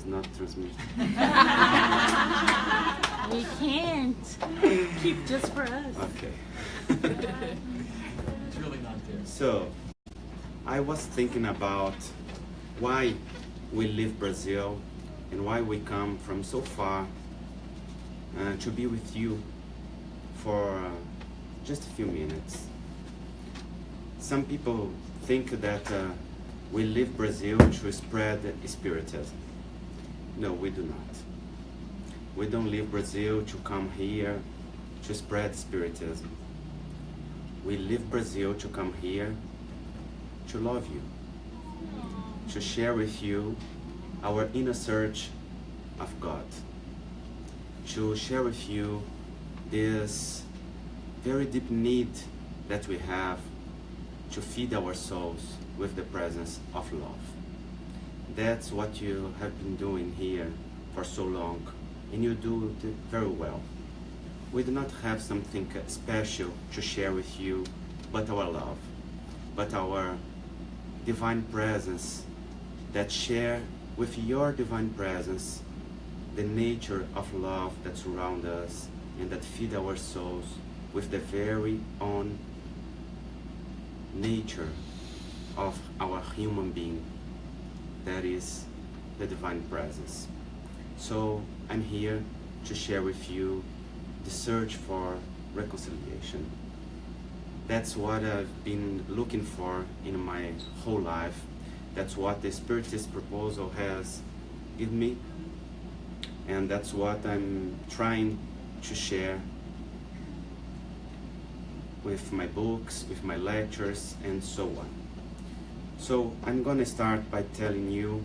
not transmit. We can't. Keep just for us. Okay. It's really not there. So, I was thinking about why we leave Brazil and why we come from so far to be with you for just a few minutes. Some people think that we leave Brazil to spread Spiritism. No, we do not. We don't leave Brazil to come here to spread Spiritism. We leave Brazil to come here to love you, to share with you our inner search of God, to share with you this very deep need that we have to feed our souls with the presence of love. That's what you have been doing here for so long, and you do it very well. We do not have something special to share with you but our love, but our divine presence that share with your divine presence the nature of love that surrounds us and that feed our souls with the very own nature of our human being, that is the divine presence. So I'm here to share with you the search for reconciliation. That's what I've been looking for in my whole life. That's what the Spiritist proposal has given me, and that's what I'm trying to share with my books, with my lectures, and so on. So I'm gonna start by telling you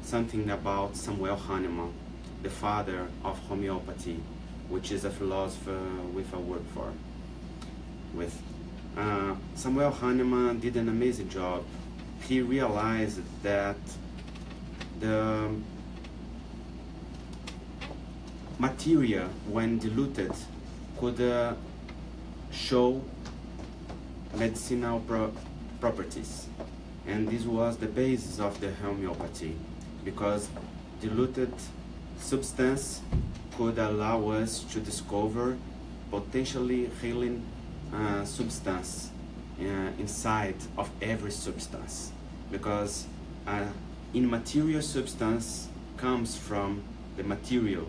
something about Samuel Hahnemann, the father of homeopathy, which is a philosopher with a word for. Samuel Hahnemann did an amazing job. He realized that the material, when diluted, could show medicinal properties, and this was the basis of the homeopathy, because diluted substance could allow us to discover potentially healing substance inside of every substance, because immaterial substance comes from the material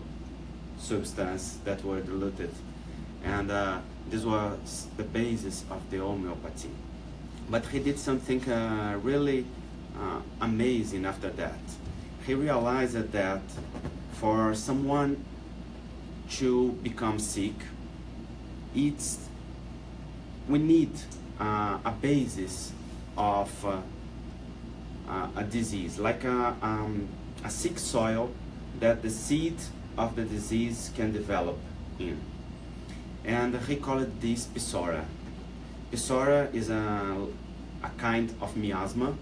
substance that were diluted, and this was the basis of the homeopathy. But he did something really amazing after that. He realized that for someone to become sick, we need a basis of a disease, like a sick soil that the seed of the disease can develop in. And he called this Pissora. Pissora is a kind of miasma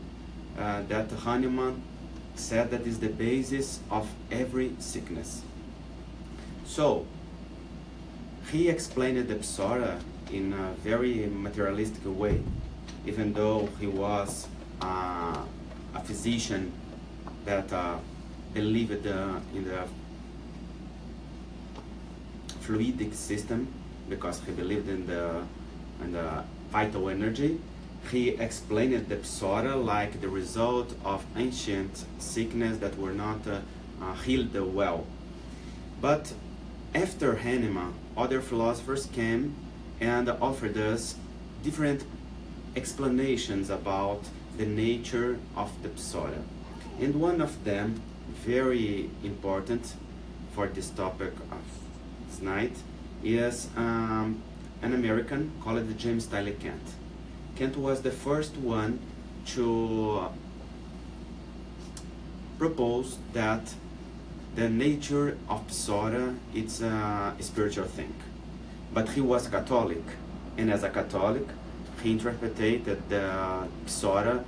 that Hahnemann said that is the basis of every sickness. So he explained the Pissora in a very materialistic way, even though he was a physician that believed in the fluidic system, because he believed in the vital energy. He explained the Pissora like the result of ancient sickness that were not healed well. But after Hahnemann, other philosophers came and offered us different explanations about the nature of the Pissora. And one of them, very important for this topic of this night, is an American called James Tyler Kent. Kent was the first one to propose that the nature of Pissora is a spiritual thing. But he was Catholic, and as a Catholic, he interpreted the Pissora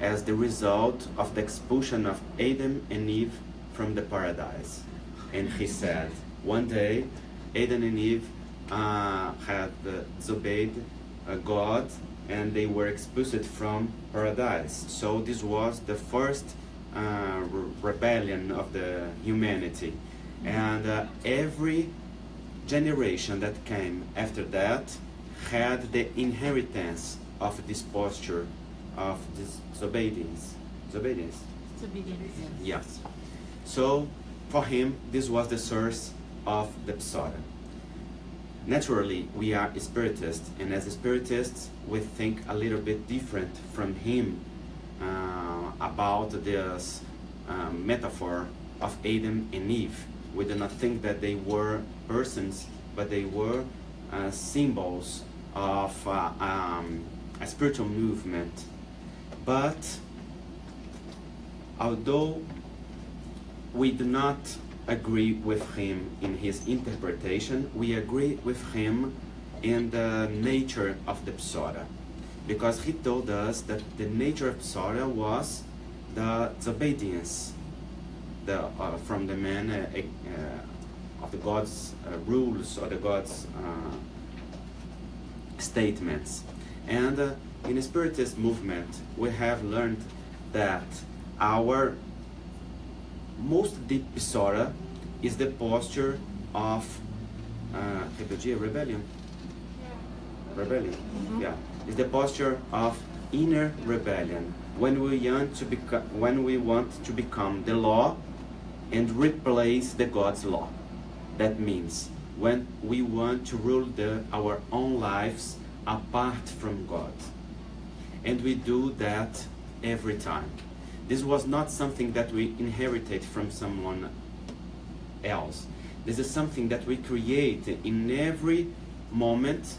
as the result of the expulsion of Adam and Eve from the paradise. And he said, one day, Adam and Eve had disobeyed God, and they were expulsed from paradise. So this was the first rebellion of the humanity. And every generation that came after that had the inheritance of this posture of disobedience. Disobedience? Disobedience. Yes. So for him, this was the source of the pseudo. Naturally, we are spiritists, and as spiritists, we think a little bit different from him about this metaphor of Adam and Eve. We do not think that they were persons, but they were symbols of a spiritual movement. But although we do not agree with him in his interpretation, we agree with him in the nature of the pseudo, because he told us that the nature of pseudo was the disobedience from the man of the God's rules or the God's statements. And in the Spiritist movement, we have learned that our most deep pseudo is the posture of rebellion. Rebellion, yeah. Is the posture of inner rebellion when we want to become the law and replace the God's law. That means when we want to rule our own lives apart from God, and we do that every time. This was not something that we inherited from someone else. This is something that we create in every moment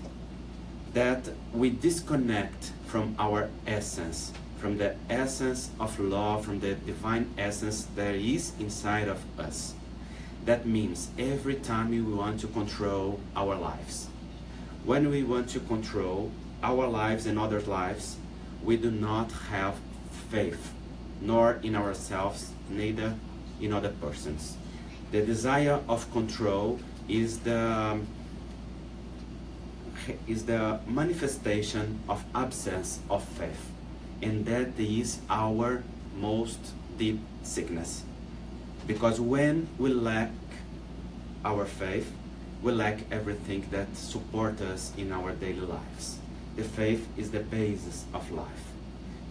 that we disconnect from our essence, from the essence of love, from the divine essence that is inside of us. That means every time we want to control our lives. When we want to control our lives and others' lives, we do not have faith, nor in ourselves, neither in other persons. The desire of control is the manifestation of absence of faith, and that is our most deep sickness. Because when we lack our faith, we lack everything that supports us in our daily lives. The faith is the basis of life.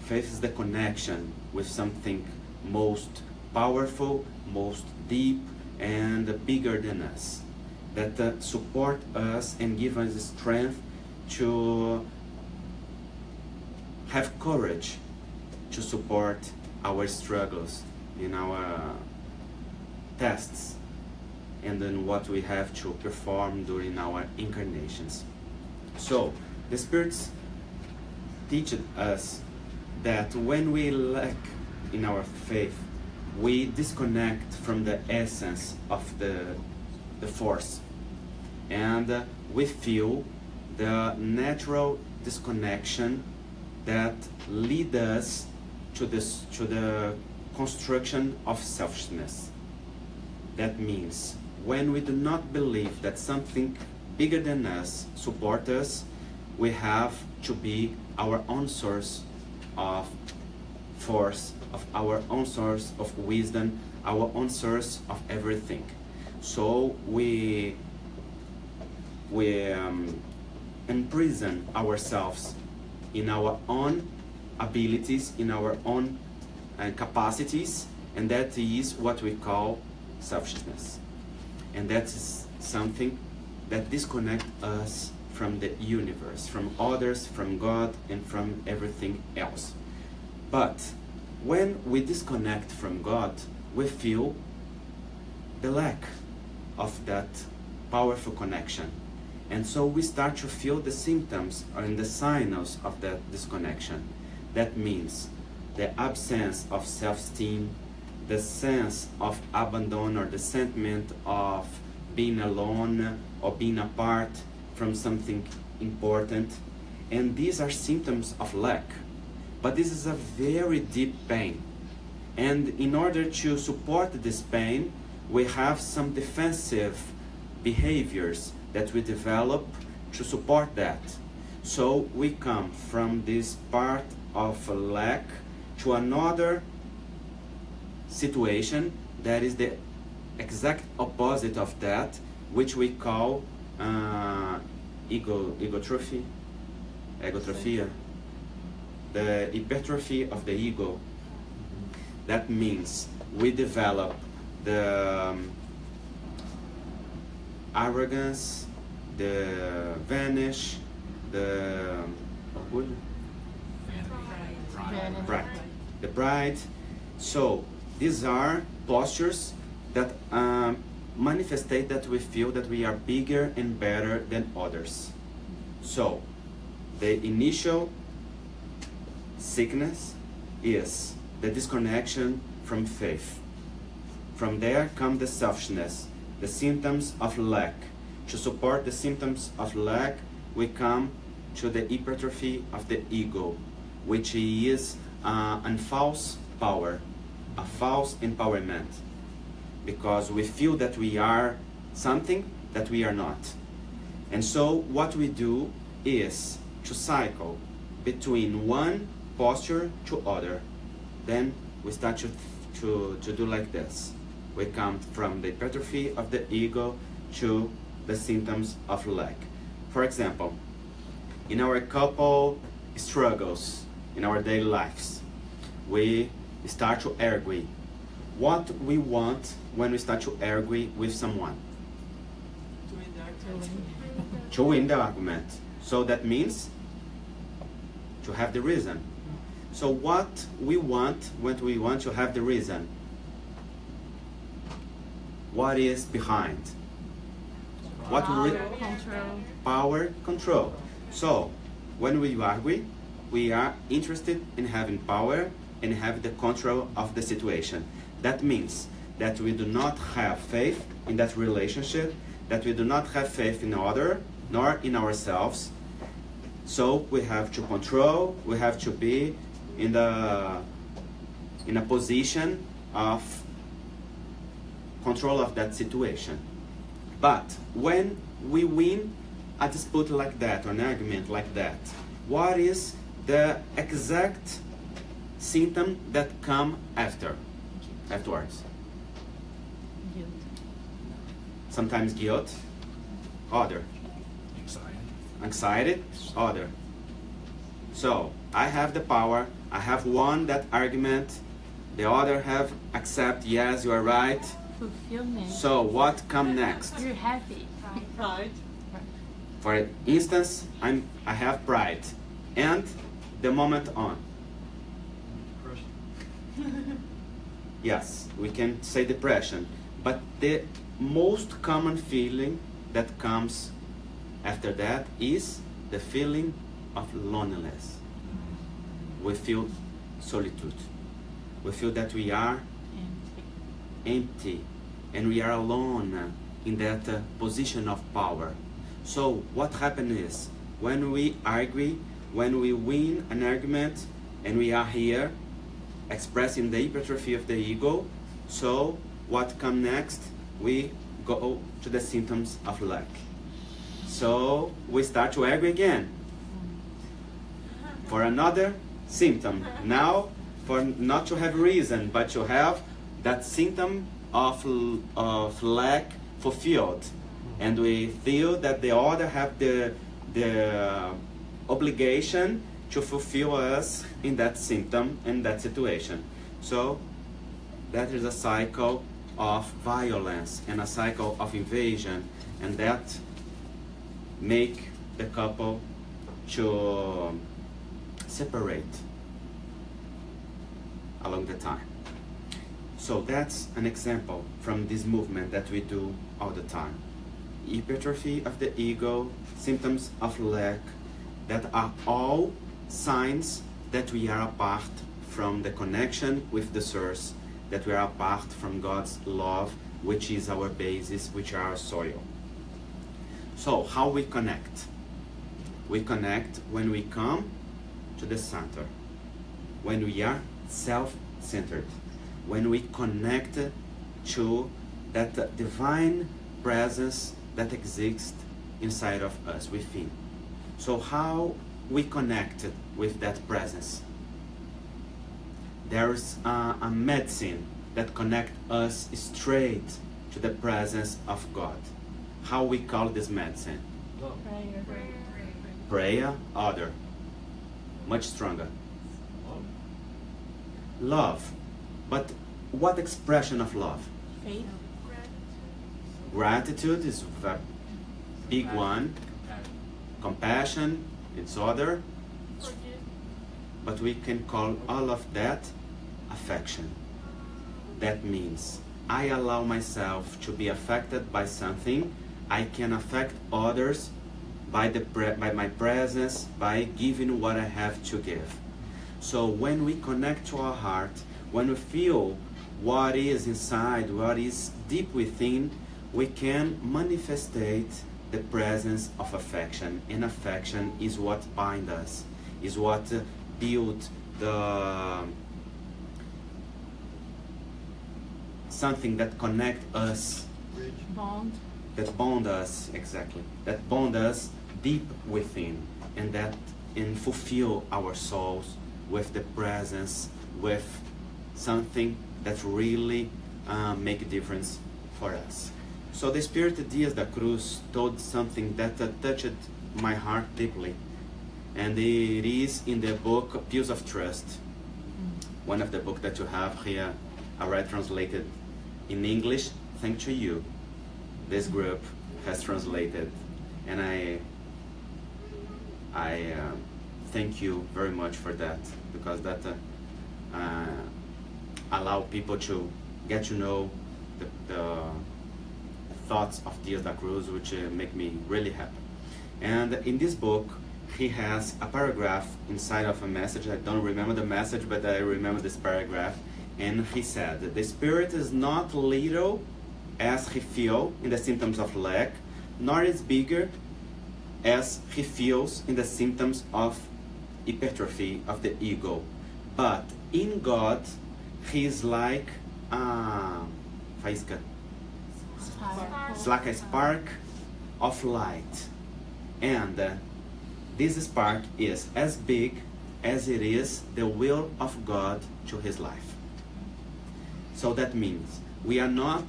Faith is the connection with something most powerful, most deep, and bigger than us, that support us and give us the strength to have courage to support our struggles in our tests and in what we have to perform during our incarnations. So the spirits teach us that when we lack in our faith, we disconnect from the essence of the force, and we feel the natural disconnection that leads us to the construction of selfishness. That means when we do not believe that something bigger than us supports us, we have to be our own source of force, of our own source of wisdom, our own source of everything. So we imprison ourselves in our own abilities, in our own capacities, and that is what we call selfishness. And that is something that disconnects us from the universe, from others, from God, and from everything else. But when we disconnect from God, we feel the lack of that powerful connection. And so we start to feel the symptoms and the signals of that disconnection. That means the absence of self-esteem, the sense of abandon, or the sentiment of being alone or being apart from something important. And these are symptoms of lack. But this is a very deep pain. And in order to support this pain, we have some defensive behaviors that we develop to support that. So we come from this part of lack to another situation that is the exact opposite of that, which we call egotrophia, the hypertrophy of the ego. That means we develop the arrogance, the vanish, the pride. So these are postures that manifestate that we feel that we are bigger and better than others. So the initial sickness is the disconnection from faith. From there come the selfishness, the symptoms of lack. To support the symptoms of lack, we come to the hypertrophy of the ego, which is a false power, a false empowerment, because we feel that we are something that we are not. And so what we do is to cycle between one posture to other. Then we start to do like this. We come from the hypertrophy of the ego to the symptoms of lack. For example, in our couple struggles, in our daily lives, we start to argue. What we want when we start to argue with someone? To win the argument. So that means to have the reason. So what we want when we want to have the reason? What is behind? Power, control. So when we argue, we are interested in having power and have the control of the situation. That means that we do not have faith in that relationship, that we do not have faith in other, nor in ourselves. So we have to control, we have to be in a position of control of that situation. But when we win a dispute like that, or an argument like that, what is the exact symptom that come afterwards? Guilt. Sometimes guilt, other. Anxiety, other. So I have the power, I have won that argument, the other have accept, yes, you are right. Fulfillment. So what come next? You're happy. Pride. For instance, I have pride, and the moment on. Yes, we can say depression, but the most common feeling that comes after that is the feeling of loneliness. We feel solitude. We feel that we are empty and we are alone in that position of power. So what happens is, when we argue, when we win an argument, and we are here expressing the hypertrophy of the ego, so what comes next? We go to the symptoms of lack. So we start to argue again for another symptom. Now, for not to have reason, but to have that symptom of lack fulfilled. And we feel that the other have the obligation to fulfill us in that symptom, in that situation. So that is a cycle of violence and a cycle of invasion, and that make the couple to separate along the time. So that's an example from this movement that we do all the time. Hypertrophy of the ego, symptoms of lack, that are all signs that we are apart from the connection with the source, that we are apart from God's love, which is our basis, which are our soil. So how we connect? We connect when we come to the center, when we are self-centered, when we connect to that divine presence that exists inside of us, within. So how we connect with that presence? There's a medicine that connect us straight to the presence of God. How we call this medicine? Prayer, other. Much stronger. Love. But what expression of love? Faith. Gratitude is a big one. Compassion, it's other. But we can call all of that affection. That means I allow myself to be affected by something. I can affect others by my presence, by giving what I have to give. So when we connect to our heart, when we feel what is inside, what is deep within, we can manifestate the presence of affection. And affection is what binds us, is what builds the something that connect us, Bond. that bond us, exactly, that bond us deep within, and fulfill our souls with the presence, with something that really make a difference for us. So the Spirit Dias da Cruz told something that touched my heart deeply, and it is in the book Pills of Trust, one of the books that you have here, already translated in English. Thanks to you, this group has translated, and I thank you very much for that, because that allow people to get to know the thoughts of Dias da Cruz, which make me really happy. And in this book, he has a paragraph inside of a message. I don't remember the message, but I remember this paragraph. And he said, the spirit is not little as he feels in the symptoms of lack, nor is bigger as he feels in the symptoms of hypertrophy of the ego. But in God, he is like faísca. It's like a spark of light. And this spark is as big as it is the will of God to his life. So that means we are not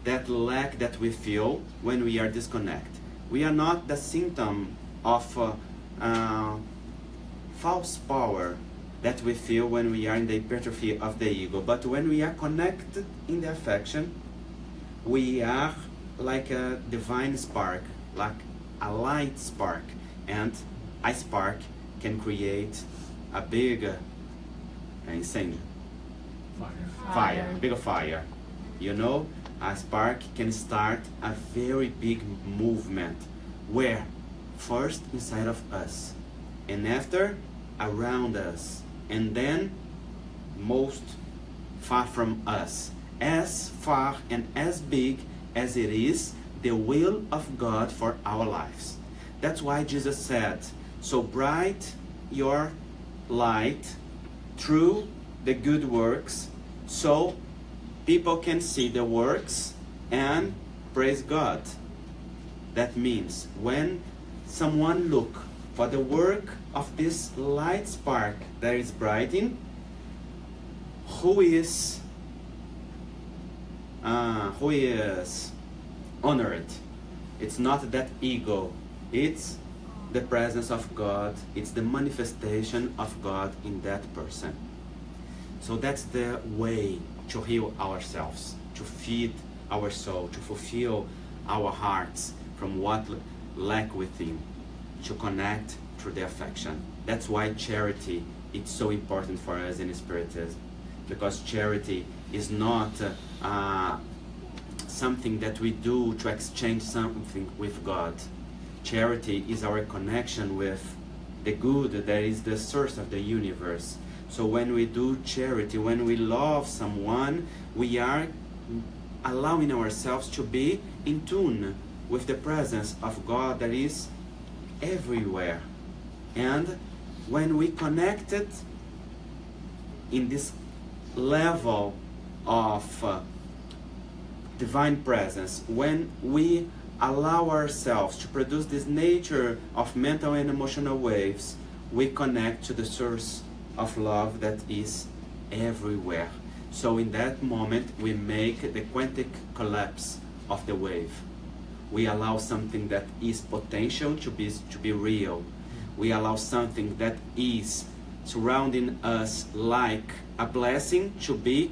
that lack that we feel when we are disconnected. We are not the symptom of false power that we feel when we are in the hypertrophy of the ego. But when we are connected in the affection, we are like a divine spark, like a light spark. And a spark can create a big incêndio. Fire, a big fire. You know, a spark can start a very big movement, where first inside of us, and after around us, and then most far from us, as far and as big as it is the will of God for our lives. That's why Jesus said, so bright your light through the good works, so people can see the works and praise God. That means when someone look for the work of this light spark that is brightened, who is honored? It's not that ego, it's the presence of God, it's the manifestation of God in that person. So that's the way to heal ourselves, to feed our soul, to fulfill our hearts from what lack within, to connect through the affection. That's why charity is so important for us in Spiritism, because charity is not something that we do to exchange something with God. Charity is our connection with the good that is the source of the universe. So when we do charity, when we love someone, we are allowing ourselves to be in tune with the presence of God that is everywhere. And when we connect it in this level of divine presence, when we allow ourselves to produce this nature of mental and emotional waves, we connect to the source of love that is everywhere. So in that moment, we make the quantic collapse of the wave. We allow something that is potential to be real. We allow something that is surrounding us like a blessing to be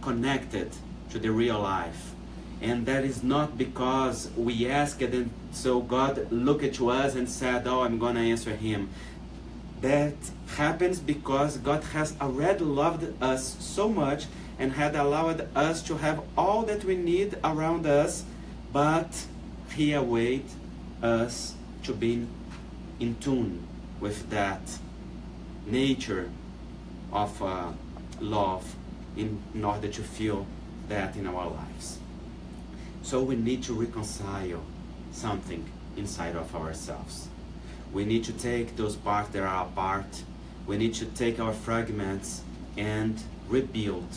connected to the real life. And that is not because we asked it and so God looked at us and said, oh, I'm going to answer him. That happens because God has already loved us so much and had allowed us to have all that we need around us, but he awaits us to be in tune with that nature of love in order to feel that in our lives. So we need to reconcile something inside of ourselves. We need to take those parts that are apart. We need to take our fragments and rebuild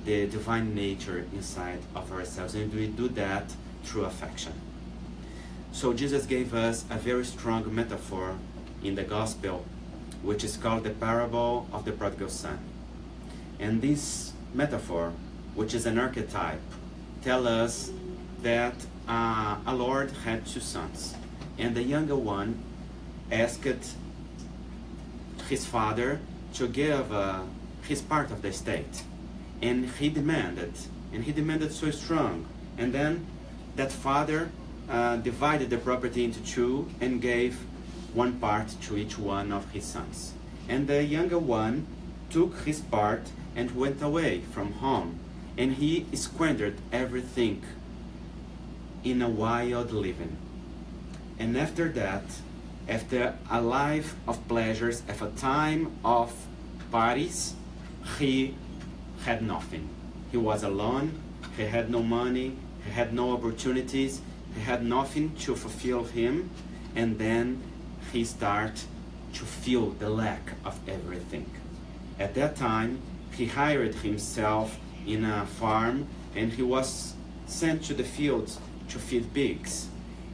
the divine nature inside of ourselves. And we do that through affection. So Jesus gave us a very strong metaphor in the gospel, which is called the parable of the prodigal son. And this metaphor, which is an archetype, tells us that a Lord had two sons. And the younger one asked his father to give his part of the estate. And he demanded so strong. And then that father divided the property into two and gave one part to each one of his sons. And the younger one took his part and went away from home. And he squandered everything in a wild living. And after that, after a life of pleasures, after a time of parties, he had nothing. He was alone, he had no money, he had no opportunities, he had nothing to fulfill him, and then he started to feel the lack of everything. At that time, he hired himself in a farm, and he was sent to the fields to feed pigs.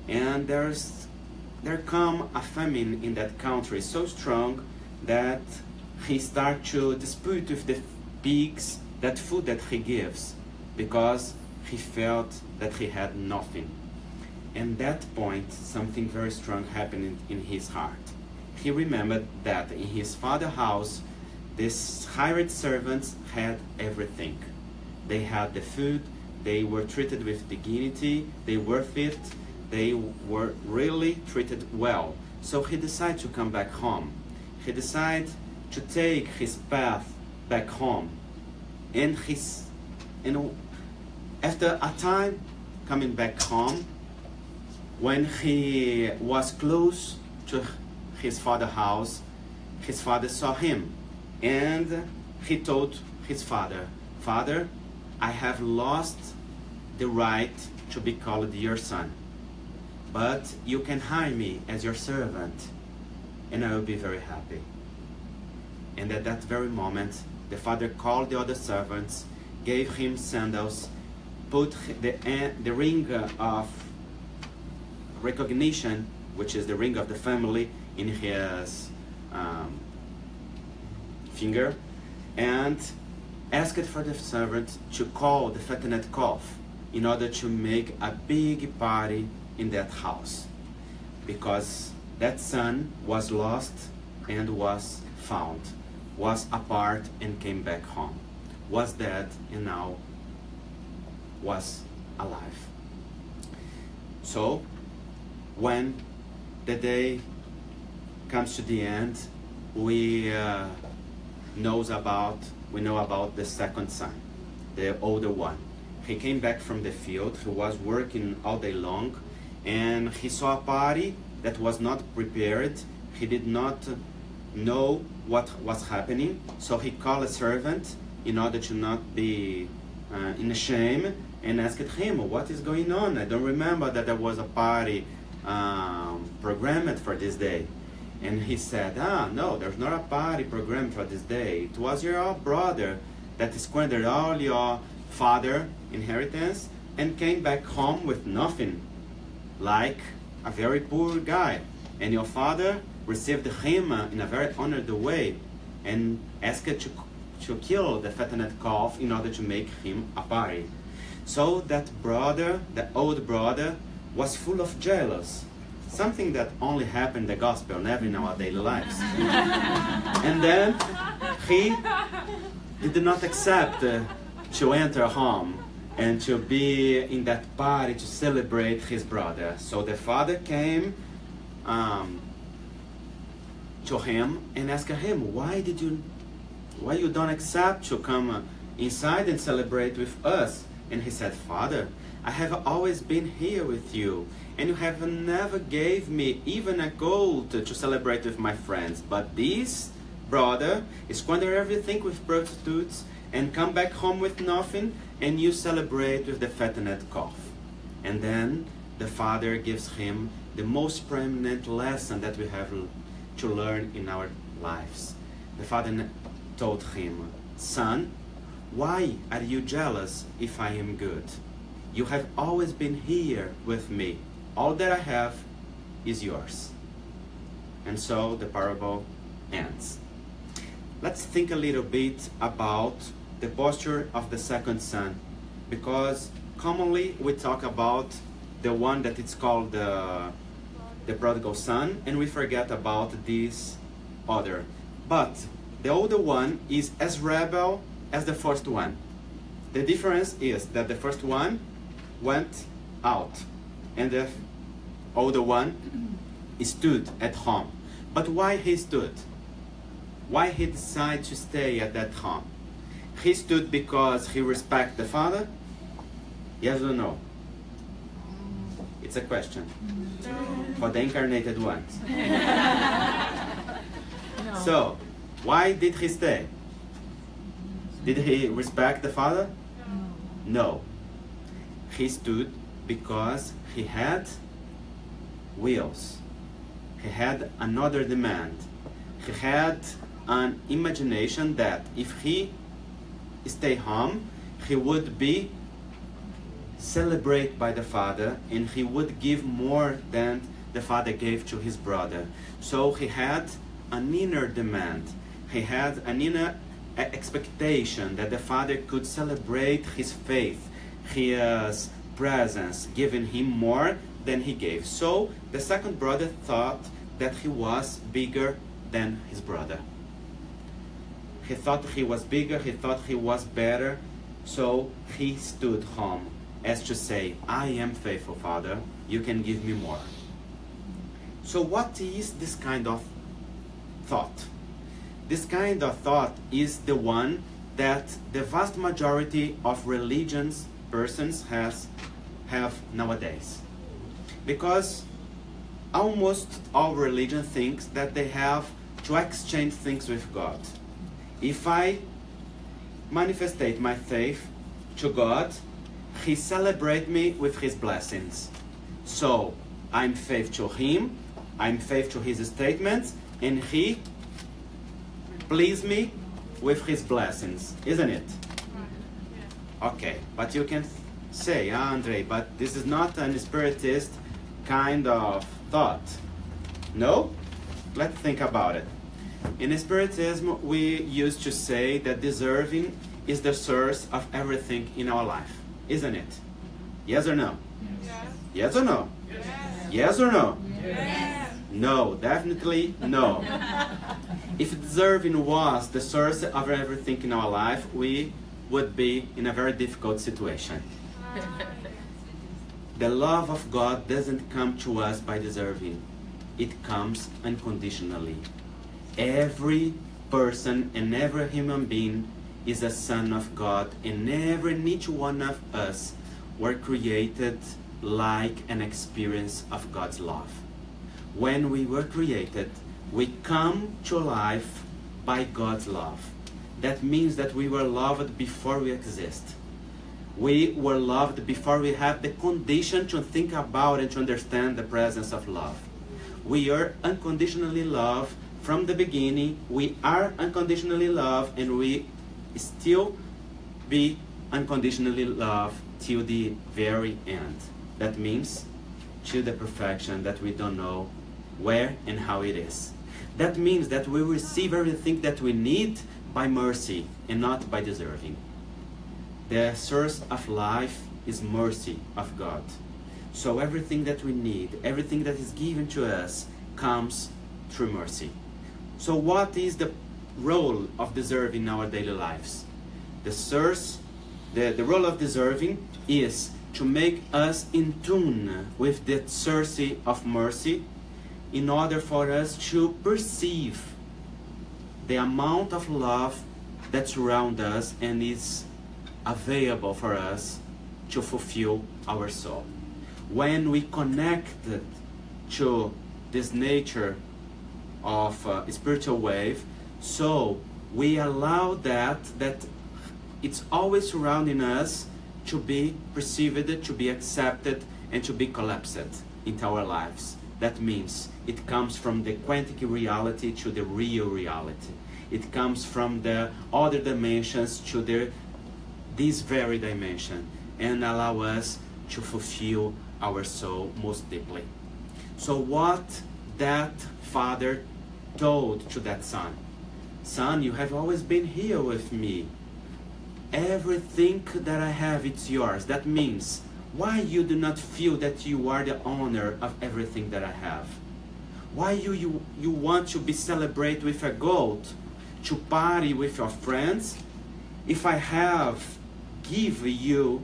And there come a famine in that country so strong that he started to dispute with the pigs that food that he gives, because he felt that he had nothing. And that point, something very strong happened in his heart. He remembered that in his father's house, these hired servants had everything. They had the food, they were treated with dignity, they were fit, they were really treated well. So he decided to come back home. He decided to take his path back home. And after a time coming back home, when he was close to his father's house, his father saw him. And he told his father, "Father, I have lost the right to be called your son. But you can hire me as your servant, and I will be very happy." And at that very moment, the father called the other servants, gave him sandals, put the ring of recognition, which is the ring of the family, in his finger, and asked for the servant to call the fattened calf in order to make a big party in that house, because that son was lost and was found, was apart and came back home, was dead and now was alive. So when the day comes to the end, we know about the second son, the older one. He came back from the field. He was working all day long, and he saw a party that was not prepared. He did not know what was happening, so he called a servant in order to not be in shame, and asked him, "What is going on? I don't remember that there was a party programmed for this day." And he said, "No, there's not a party programmed for this day. It was your brother that squandered all your father inheritance and came back home with nothing, like a very poor guy. And your father received him in a very honored way and asked to kill the fattened calf in order to make him a party. So that brother, the old brother, was full of jealous. Something that only happened in the gospel, never in our daily lives. And then he did not accept to enter home and to be in that party to celebrate his brother. So the father came to him and asked him, why you don't accept to come inside and celebrate with us? And he said, Father, I have always been here with you, and you have never gave me even a gold to celebrate with my friends. But this brother squander everything with prostitutes and come back home with nothing, and you celebrate with the fattened calf. And then the father gives him the most prominent lesson that we have to learn in our lives. The father told him, Son, why are you jealous if I am good? You have always been here with me. All that I have is yours. And so the parable ends. Let's think a little bit about the posture of the second son, because commonly we talk about the one that it's called the prodigal son, and we forget about this other. But the older one is as rebel as the first one. The difference is that the first one went out and the older one stood at home. But why he stood? Why he decided to stay at that home? He stood because he respects the father? Yes or no? It's a question for the incarnated ones. No. So, why did he stay? Did he respect the father? No. He stood because he had wills. He had another demand. He had an imagination that if he stay home, he would be celebrated by the father, and he would give more than the father gave to his brother. So he had an inner demand. He had an inner expectation that the father could celebrate his faith, his presence, giving him more than he gave. So the second brother thought that he was bigger than his brother. He thought he was bigger, he thought he was better, so he stood home as to say, I am faithful, Father, you can give me more. So what is this kind of thought? This kind of thought is the one that the vast majority of religious persons have nowadays. Because almost all religion thinks that they have to exchange things with God. If I manifestate my faith to God, He celebrates me with His blessings. So I'm faithful to Him, I'm faithful to His statements, and He pleases me with His blessings, isn't it? Okay, but you can say, Andrei, but this is not an spiritist kind of thought. No? Let's think about it. In Spiritism, we used to say that deserving is the source of everything in our life, isn't it? Yes or no? Yes. Yes or no? Yes. Yes or no? Yes. No, definitely no. If deserving was the source of everything in our life, we would be in a very difficult situation. The love of God doesn't come to us by deserving. It comes unconditionally. Every person and every human being is a son of God, and each one of us were created like an experience of God's love. When we were created, we come to life by God's love. That means that we were loved before we exist. We were loved before we have the condition to think about and to understand the presence of love. We are unconditionally loved from the beginning. We are unconditionally loved, and we still be unconditionally loved till the very end. That means to the perfection that we don't know where and how it is. That means that we receive everything that we need by mercy and not by deserving. The source of life is mercy of God. So everything that we need, everything that is given to us, comes through mercy. So what is the role of deserving in our daily lives? The role of deserving is to make us in tune with the source of mercy in order for us to perceive the amount of love that surrounds us and is available for us to fulfill our soul. When we connect to this nature of spiritual wave, so we allow that it's always surrounding us to be perceived, to be accepted, and to be collapsed into our lives. That means it comes from the quantic reality to the real reality. It comes from the other dimensions to this very dimension, and allow us to fulfill our soul most deeply. So what that father told to that son: son, you have always been here with me. Everything that I have, it's yours. That means, why you do not feel that you are the owner of everything that I have? Why you want to be celebrated with a goat, to party with your friends, if I have give you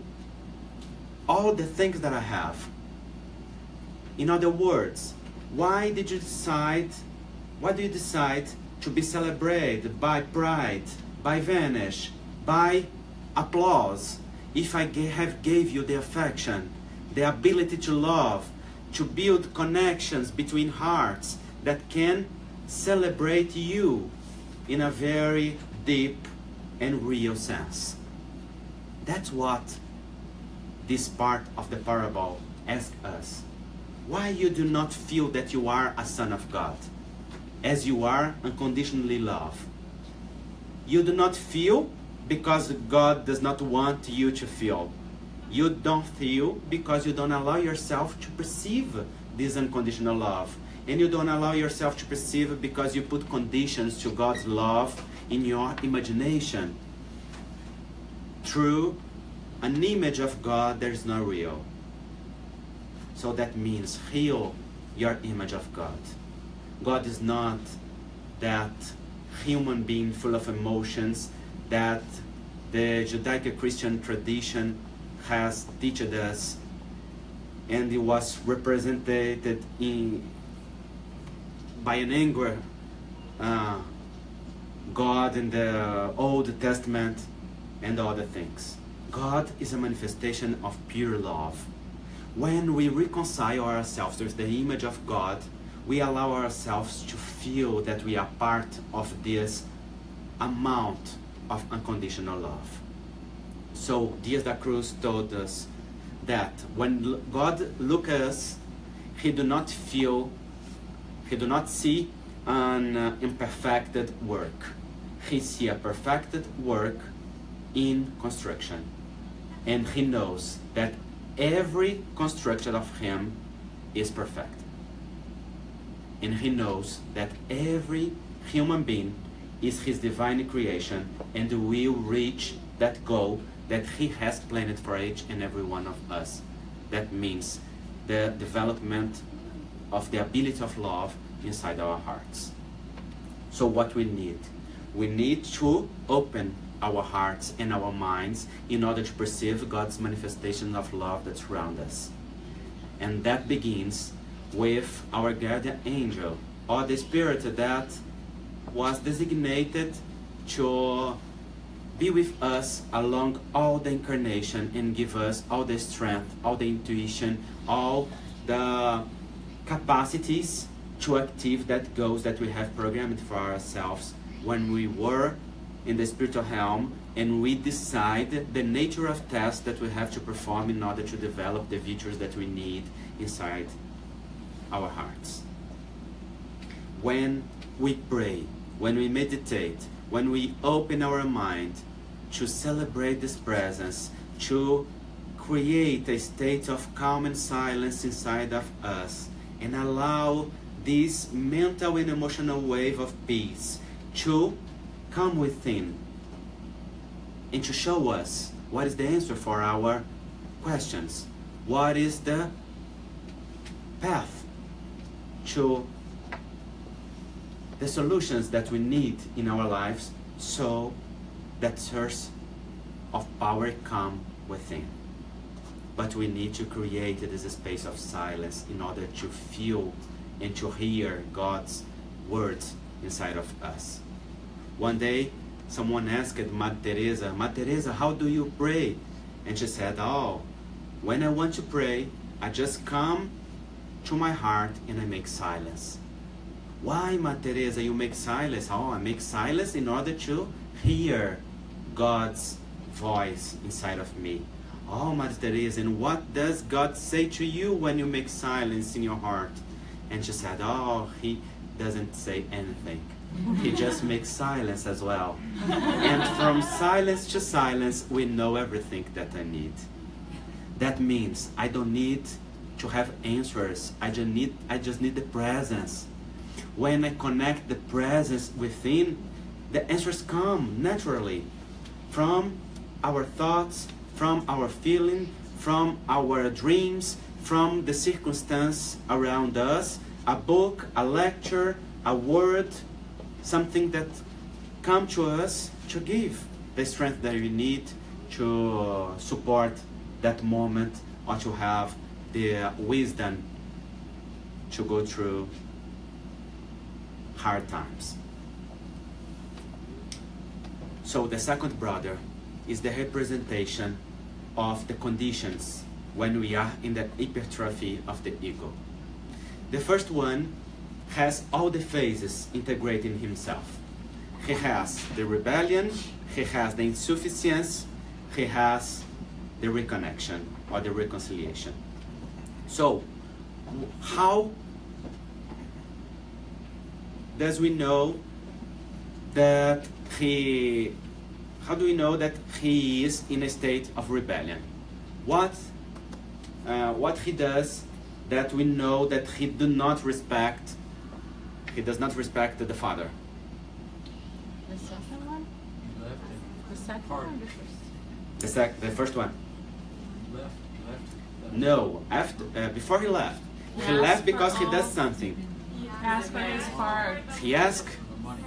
all the things that I have? In other words, why do you decide to be celebrated by pride, by vanish, by applause, if I have gave you the affection, the ability to love, to build connections between hearts that can celebrate you in a very deep and real sense? That's what this part of the parable asks us. Why you do not feel that you are a son of God, as you are unconditionally loved? You do not feel because God does not want you to feel. You don't feel because you don't allow yourself to perceive this unconditional love. And you don't allow yourself to perceive because you put conditions to God's love in your imagination through an image of God that is not real. So that means heal your image of God. God is not that human being full of emotions that the Judaico-Christian tradition has taught us, and it was represented by an angry God in the Old Testament and other things. God is a manifestation of pure love. When we reconcile ourselves with the image of God, we allow ourselves to feel that we are part of this amount of unconditional love. So Dias da Cruz told us that when God looks at us, He do not see an imperfected work. He sees a perfected work in construction. And He knows that every construction of Him is perfect. And He knows that every human being is His divine creation and will reach that goal that He has planned for each and every one of us. That means the development of the ability of love inside our hearts. So what we need to open our hearts and our minds in order to perceive God's manifestation of love that surrounds us. And that begins with our guardian angel, or the spirit that was designated to be with us along all the incarnation and give us all the strength, all the intuition, all the capacities to active that goals that we have programmed for ourselves when we were in the spiritual realm and we decide the nature of tasks that we have to perform in order to develop the virtues that we need inside our hearts. When we pray, when we meditate, when we open our mind to celebrate this presence, to create a state of calm and silence inside of us, and allow this mental and emotional wave of peace to come within and to show us what is the answer for our questions, what is the path to the solutions that we need in our lives, so that source of power come within. But we need to create this space of silence in order to feel and to hear God's words inside of us. One day, someone asked Mother Teresa, how do you pray? And she said, oh, when I want to pray, I just come to my heart and I make silence. Why, Mother Teresa, you make silence? Oh, I make silence in order to hear God's voice inside of me. Oh, Mother Teresa, and what does God say to you when you make silence in your heart? And she said, oh, he doesn't say anything. He just makes silence as well. And from silence to silence, we know everything that I need. That means I don't need to have answers. I just need the presence. When I connect the presence within, the answers come naturally from our thoughts, from our feeling, from our dreams, from the circumstance around us, a book, a lecture, a word, something that comes to us to give the strength that we need to support that moment, or to have the wisdom to go through hard times. So the second brother is the representation of the conditions when we are in the hypertrophy of the ego. The first one has all the phases integrated in himself. He has the rebellion, he has the insufficiency, he has the reconnection or the reconciliation. So, how does we know that how do we know that he is in a state of rebellion? What he does that we know that he does not respect the Father? The second one? He left it. The second Part. one or the first? The first one. Left. No, before he left. He Yes, left because he for does all. something. Ask for his part. He asked,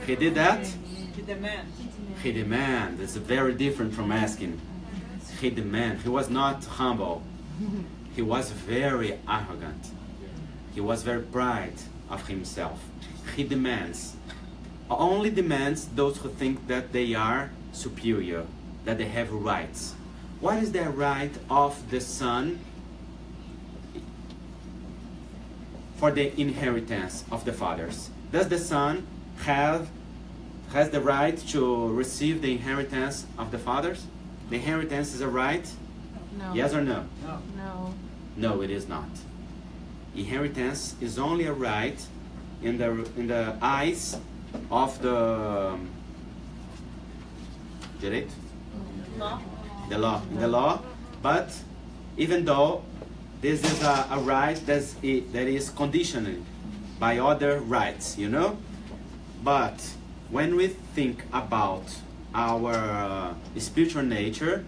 he did that. He demands. He demand. It's very different from asking. He demand. He was not humble. He was very arrogant. He was very proud of himself. He demands. Only demands those who think that they are superior, that they have rights. What is the right of the son for the inheritance of the fathers? Does the son has the right to receive the inheritance of the fathers? The inheritance is a right? No. Yes or no? No. No. No, it is not. Inheritance is only a right in the eyes of the direito? Law. The law, but even though this is a right that is conditioned by other rights, you know? But when we think about our spiritual nature,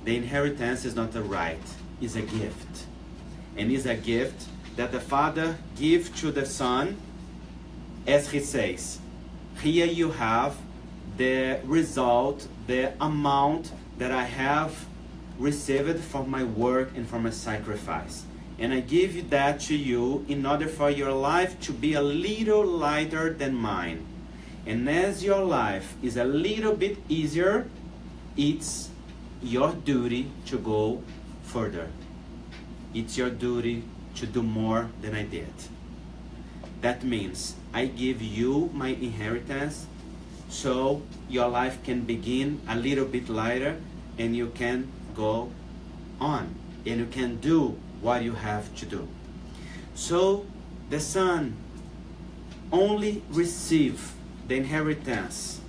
the inheritance is not a right, it's a gift. And it's a gift that the Father gives to the Son, as he says, here you have the result, the amount that I have received for my work and for my sacrifice. And I give that to you in order for your life to be a little lighter than mine. And as your life is a little bit easier, it's your duty to go further. It's your duty to do more than I did. That means I give you my inheritance so your life can begin a little bit lighter and you can go on and you can do what you have to do. So the son only receives the inheritance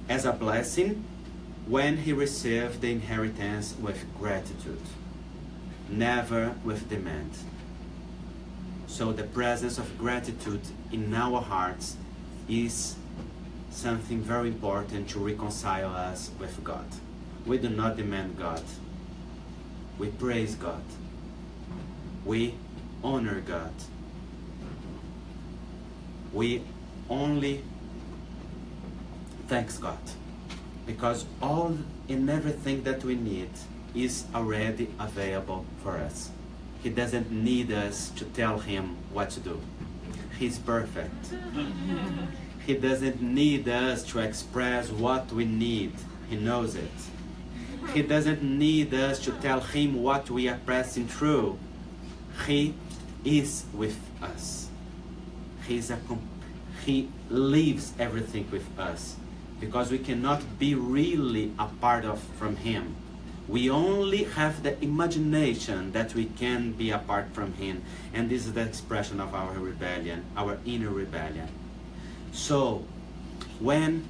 as a blessing when he receives the inheritance with gratitude, never with demand. So the presence of gratitude in our hearts is something very important to reconcile us with God. We do not demand God. We praise God. We honor God. We only thanks God, because all and everything that we need is already available for us. He doesn't need us to tell him what to do. He's perfect. He doesn't need us to express what we need. He knows it. He doesn't need us to tell him what we are passing through. He is with us. He lives everything with us, because we cannot be really apart from him. We only have the imagination that we can be apart from him, and this is the expression of our rebellion, our inner rebellion. So when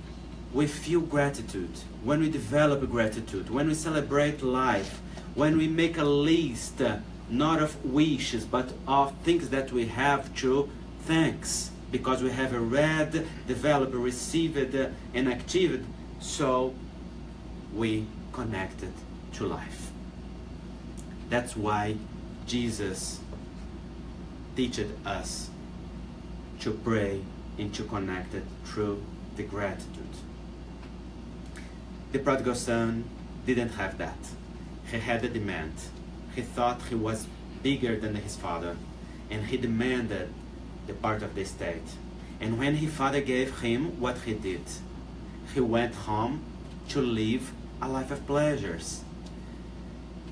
we feel gratitude, when we develop gratitude, when we celebrate life, when we make a list not of wishes but of things that we have to thanks, because we have read, developed, received, and activated, so we connected to life. That's why Jesus teaches us to pray and to connect it through the gratitude. The prodigal son didn't have that. He had a demand. He thought he was bigger than his father, and he demanded the part of the estate. And when his father gave him what he did, he went home to live a life of pleasures.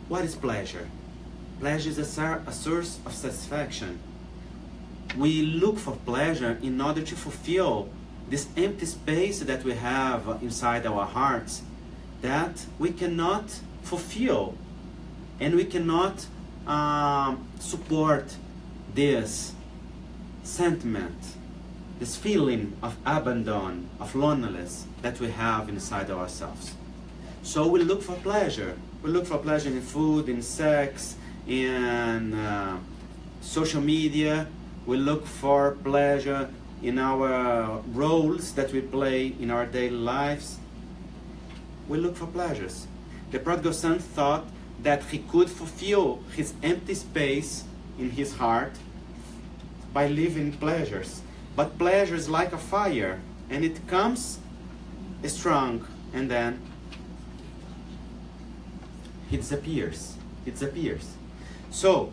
What is pleasure? Pleasure is a source of satisfaction. We look for pleasure in order to fulfill this empty space that we have inside our hearts that we cannot fulfill, and we cannot support this sentiment, this feeling of abandon, of loneliness that we have inside ourselves. So we look for pleasure. We look for pleasure in food, in sex, in social media. We look for pleasure in our roles that we play in our daily lives. We look for pleasures. The prodigal son thought that he could fulfill his empty space in his heart by living pleasures. But pleasure is like a fire, and it comes strong, and then it disappears. It disappears. So,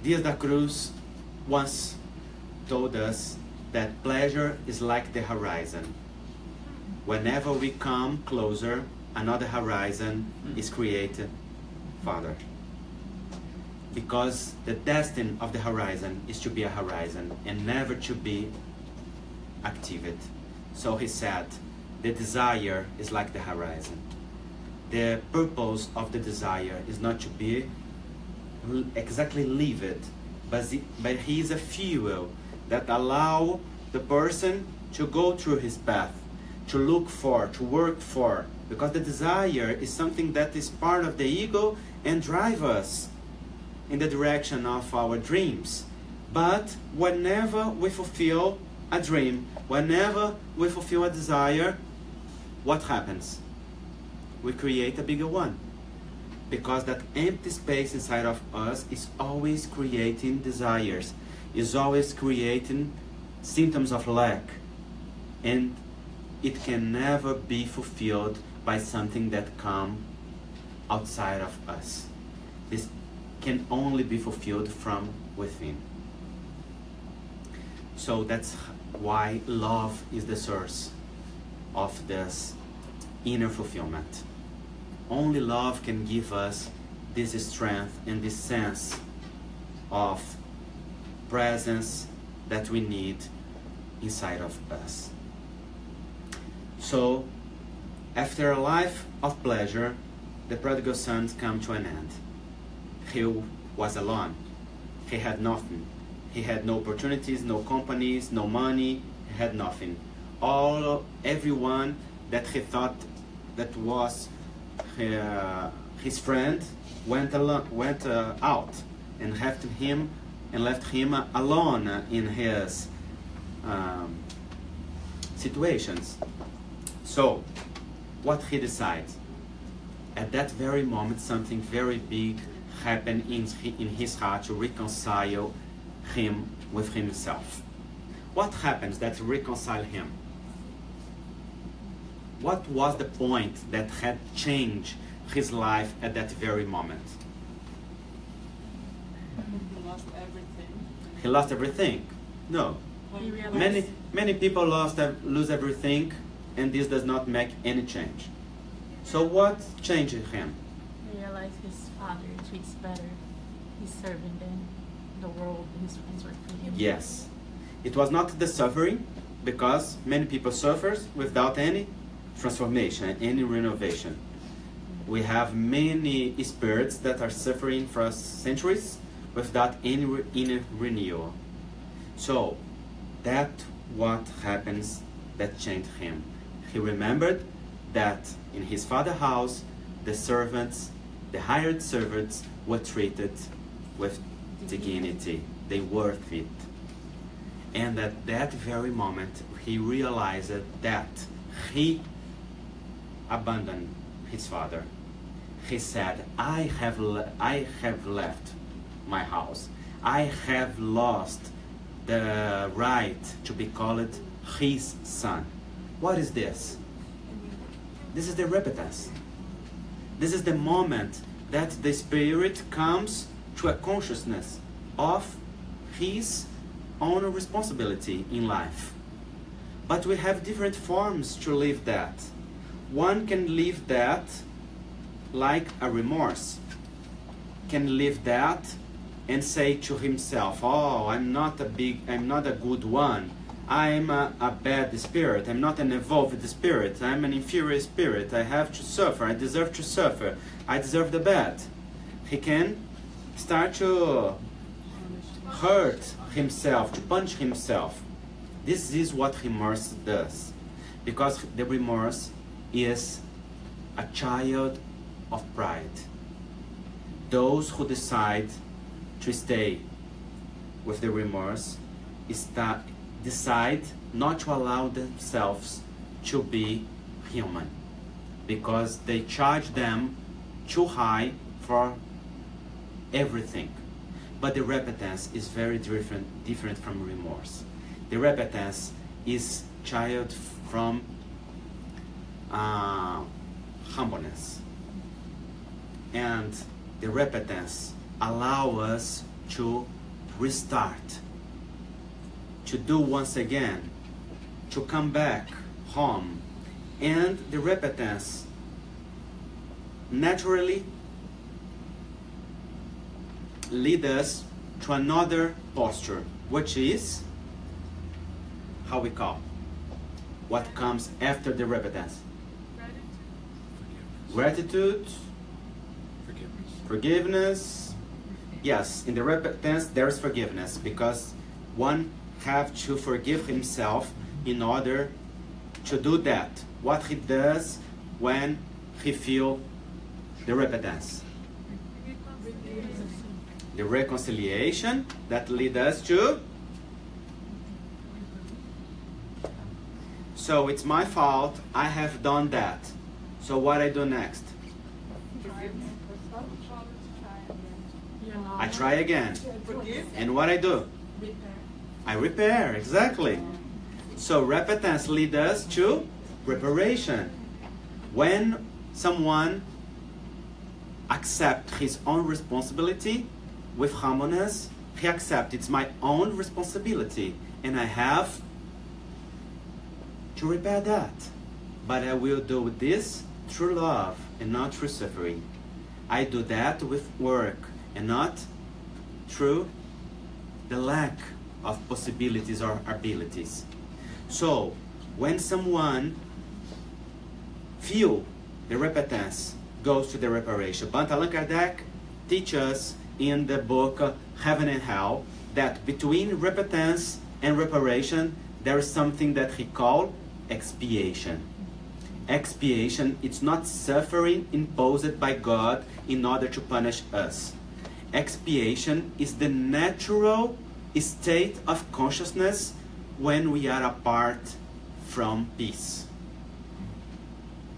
Dias da Cruz once told us that pleasure is like the horizon. Whenever we come closer, another horizon is created farther. Because the destiny of the horizon is to be a horizon and never to be activated. So he said, the desire is like the horizon. The purpose of the desire is not to be exactly live it, but he is a fuel that allow the person to go through his path, to look for, to work for, because the desire is something that is part of the ego and drive us in the direction of our dreams. But whenever we fulfill a dream, whenever we fulfill a desire, what happens? We create a bigger one. Because that empty space inside of us is always creating desires, is always creating symptoms of lack. And it can never be fulfilled by something that comes outside of us. This can only be fulfilled from within. So that's why love is the source of this inner fulfillment. Only love can give us this strength and this sense of presence that we need inside of us. So, after a life of pleasure, the prodigal son came to an end. He was alone. He had nothing. He had no opportunities, no companies, no money. He had nothing. Everyone that he thought that was his friend went out and left him alone in his situations. So, what he decides? At that very moment, something very big happened in his heart to reconcile him with himself. What happens that reconcile him? What was the point that had changed his life at that very moment? He lost everything. He lost everything? No. He realized Many people lose everything, and this does not make any change. So what changed him? he realized his father treats better his servant than the world his friends were treating him. Yes. It was not the suffering, because many people suffer without any transformation, any renovation. We have many spirits that are suffering for centuries without any inner renewal. So, that what happens that changed him. He remembered that in his father's house, the servants, the hired servants, were treated with dignity. They worth it. And at that very moment, he realized that he abandoned his father. He said, I have left my house. I have lost the right to be called his son. What is this? This is the repentance. This is the moment that the Spirit comes to a consciousness of his own responsibility in life. But we have different forms to live that. One can live that like a remorse. Can live that and say to himself, oh, I'm not a good one. I'm a bad spirit. I'm not an evolved spirit. I'm an inferior spirit. I have to suffer. I deserve to suffer. I deserve the bad. He can start to hurt himself, to punish himself. This is what remorse does. Because the remorse is a child of pride. Those who decide to stay with the remorse decide not to allow themselves to be human, because they charge them too high for everything. But the repentance is very different from remorse. The repentance is child from humbleness. And the repentance allows us to restart, to do once again, to come back home. And the repentance naturally leads us to another posture, which is how we call what comes after the repentance. Gratitude, forgiveness. Yes, in the repentance there is forgiveness, because one have to forgive himself in order to do that. What he does when he feel the repentance. The reconciliation that leads us to. So it's my fault, I have done that. So what I do next? I try again. And what I do? I repair, exactly. So repentance leads us to reparation. When someone accepts his own responsibility with humbleness, he accepts it's my own responsibility and I have to repair that. But I will do this through love and not through suffering. I do that with work and not through the lack of possibilities or abilities. So, when someone feel the repentance, goes to the reparation. But Allan Kardec teaches us in the book Heaven and Hell that between repentance and reparation there is something that he called expiation. Expiation, it's not suffering imposed by God in order to punish us. Expiation is the natural state of consciousness when we are apart from peace.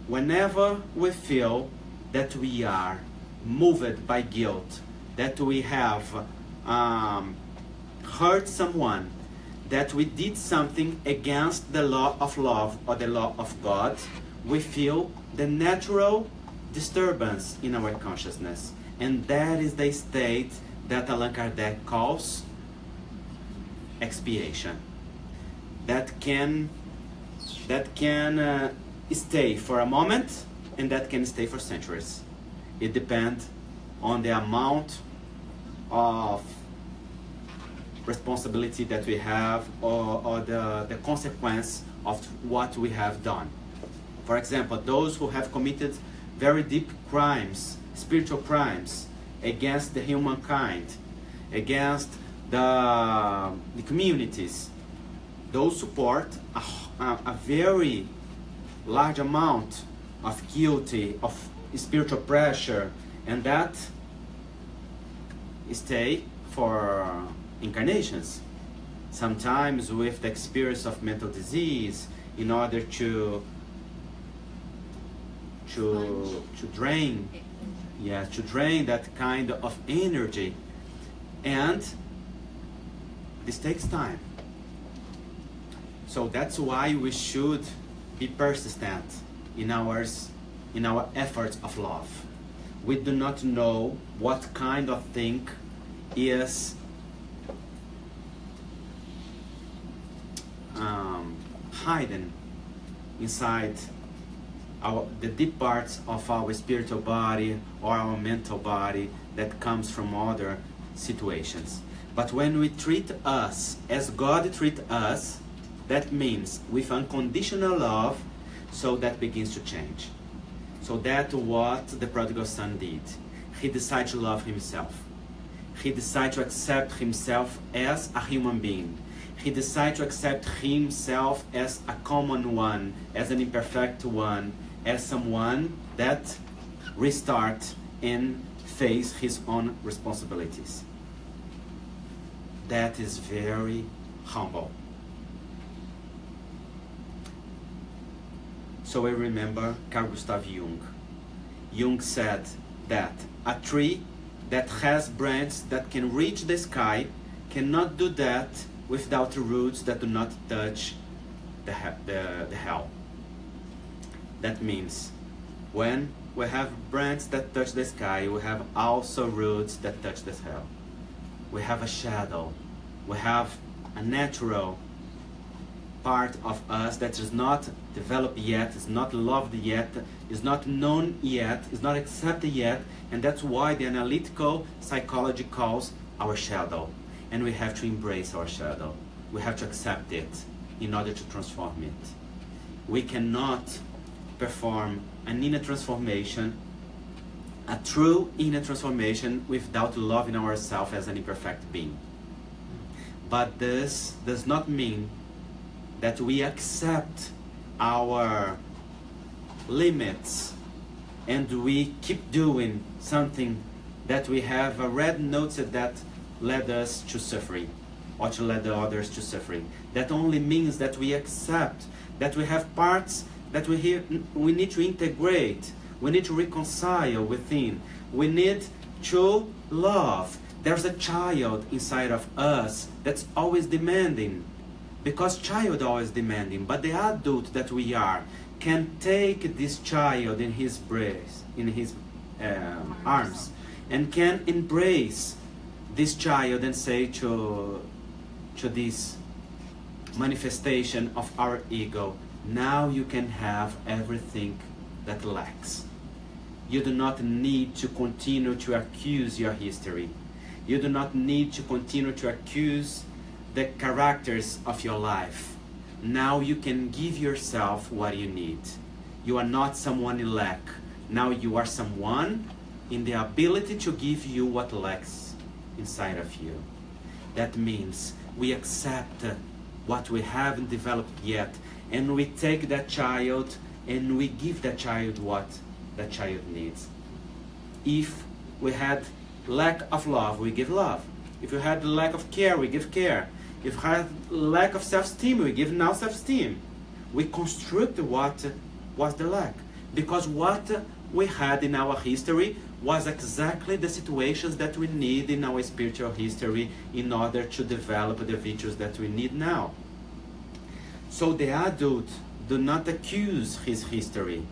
Whenever we feel that we are moved by guilt, that we have hurt someone, that we did something against the law of love or the law of God, we feel the natural disturbance in our consciousness. And that is the state that Allan Kardec calls expiation. That can stay for a moment, and that can stay for centuries. It depends on the amount of responsibility that we have, or the consequence of what we have done. For example, those who have committed very deep crimes, spiritual crimes, against the humankind, against the communities, those support a very large amount of guilty, of spiritual pressure, and that stay for incarnations. Sometimes with the experience of mental disease, in order to drain that kind of energy, and this takes time. So that's why we should be persistent in our efforts of love. We do not know what kind of thing is hidden inside the deep parts of our spiritual body or our mental body that comes from other situations. But when we treat us as God treats us, that means with unconditional love, so that begins to change. So that's what the prodigal son did. He decided to love himself. He decided to accept himself as a human being. He decided to accept himself as a common one, as an imperfect one, as someone that restart and face his own responsibilities. That is very humble. So I remember Carl Gustav Jung. Jung said that a tree that has branches that can reach the sky cannot do that without roots that do not touch the hell. That means when we have branches that touch the sky, we have also roots that touch the hell. We have a shadow. We have a natural part of us that is not developed yet, is not loved yet, is not known yet, is not accepted yet, and that's why the analytical psychology calls our shadow. And we have to embrace our shadow. We have to accept it in order to transform it. We cannot perform an inner transformation, a true inner transformation, without loving ourselves as an imperfect being. But this does not mean that we accept our limits and we keep doing something that we have already noted that led us to suffering, or to lead the others to suffering. That only means that we accept that we have parts that we need to integrate, we need to reconcile within, we need to love. There's a child inside of us that's always demanding, because child always demanding, but the adult that we are can take this child in his breast, in his arms, and can embrace this child and say to this manifestation of our ego, now you can have everything that lacks. You do not need to continue to accuse your history. You do not need to continue to accuse the characters of your life. Now you can give yourself what you need. You are not someone in lack. Now you are someone in the ability to give you what lacks inside of you. That means we accept what we haven't developed yet, and we take that child and we give that child what that child needs. If we had lack of love, we give love. If we had lack of care, we give care. If we have lack of self-esteem, we give now self-esteem. We construct what was the lack. Because what we had in our history was exactly the situations that we need in our spiritual history in order to develop the virtues that we need now. So the adult do not accuse his history.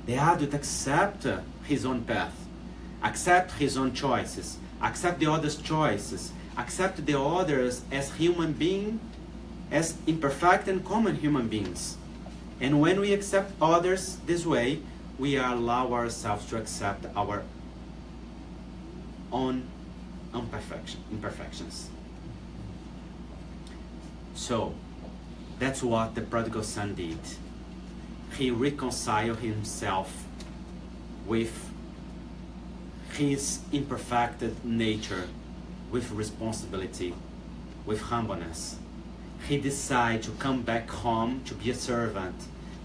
The adult accept his own path, accept his own choices, accept the others' choices, accept the others as human beings, as imperfect and common human beings. And when we accept others this way, we allow ourselves to accept our own imperfections. So, that's what the prodigal son did. He reconciled himself with his imperfect nature, with responsibility, with humbleness. He decided to come back home to be a servant.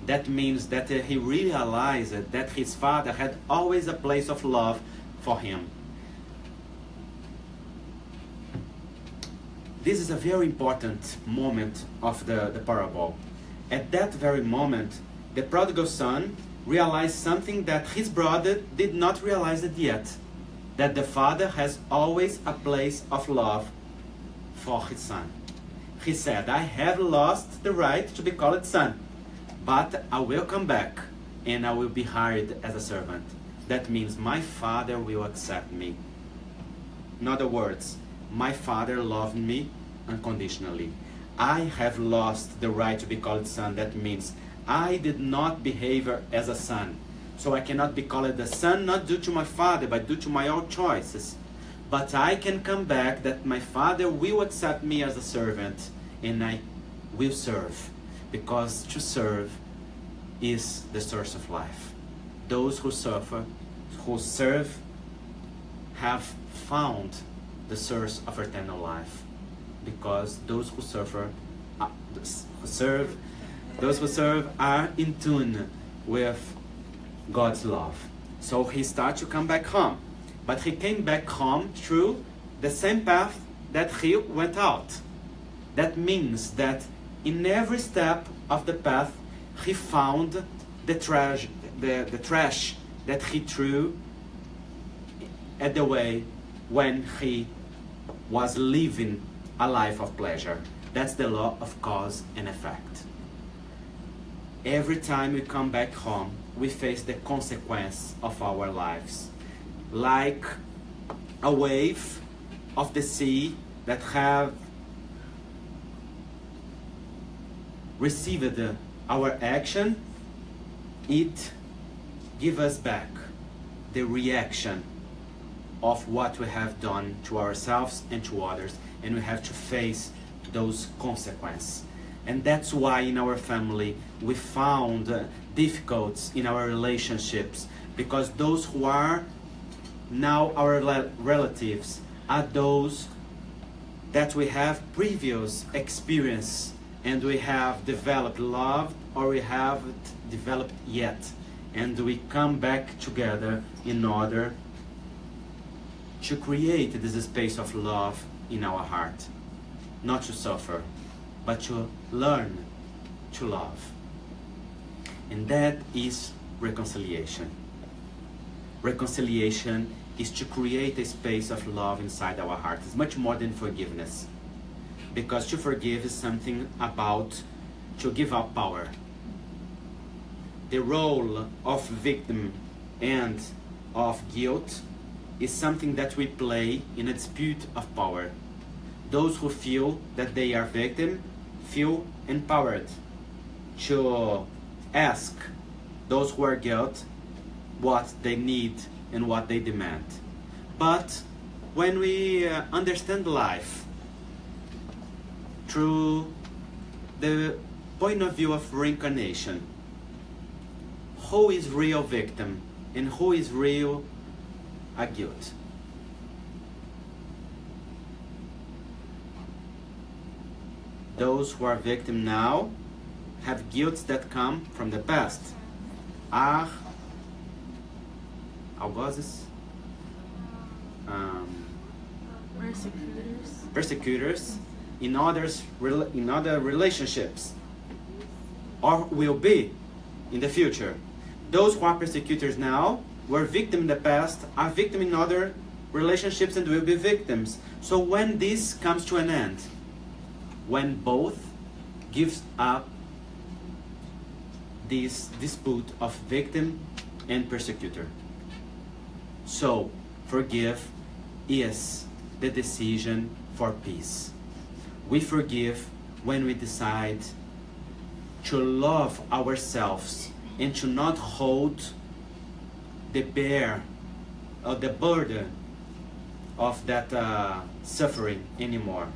That means that he realized that his father had always a place of love for him. This is a very important moment of the parable. At that very moment, the prodigal son realized something that his brother did not realize it yet. That the father has always a place of love for his son. He said, I have lost the right to be called son, but I will come back and I will be hired as a servant. That means my father will accept me. In other words, my father loved me unconditionally. I have lost the right to be called son. That means I did not behave as a son. So I cannot be called a son, not due to my father, but due to my own choices. But I can come back that my father will accept me as a servant, and I will serve. Because to serve is the source of life. Those who serve, have found the source of eternal life. Because those who serve are in tune with God's love. So he started to come back home. But he came back home through the same path that he went out. That means that in every step of the path, he found the trash that he threw at the way when he was living a life of pleasure. That's the law of cause and effect. Every time we come back home, we face the consequence of our lives. Like a wave of the sea that have received our action, it gives us back the reaction of what we have done to ourselves and to others, and we have to face those consequences. And that's why in our family we found difficulties in our relationships, because those who are now our relatives are those that we have previous experience and we have developed love, or we haven't developed yet, and we come back together in order to create this space of love in our heart, not to suffer, but to learn to love. And that is reconciliation. Reconciliation is to create a space of love inside our heart. It's much more than forgiveness. Because to forgive is something about to give up power. The role of victim and of guilt is something that we play in a dispute of power. Those who feel that they are victim feel empowered to ask those who are guilty what they need and what they demand. But when we understand life through the point of view of reincarnation, who is real victim and who is real a guilt? Those who are victim now have guilt that come from the past. Are algozes, persecutors in other relationships, or will be in the future. Those who are persecutors now were victims in the past, are victims in other relationships, and will be victims. So when this comes to an end, when both gives up this dispute of victim and persecutor. So forgive is the decision for peace. We forgive when we decide to love ourselves and to not hold the burden of that suffering anymore.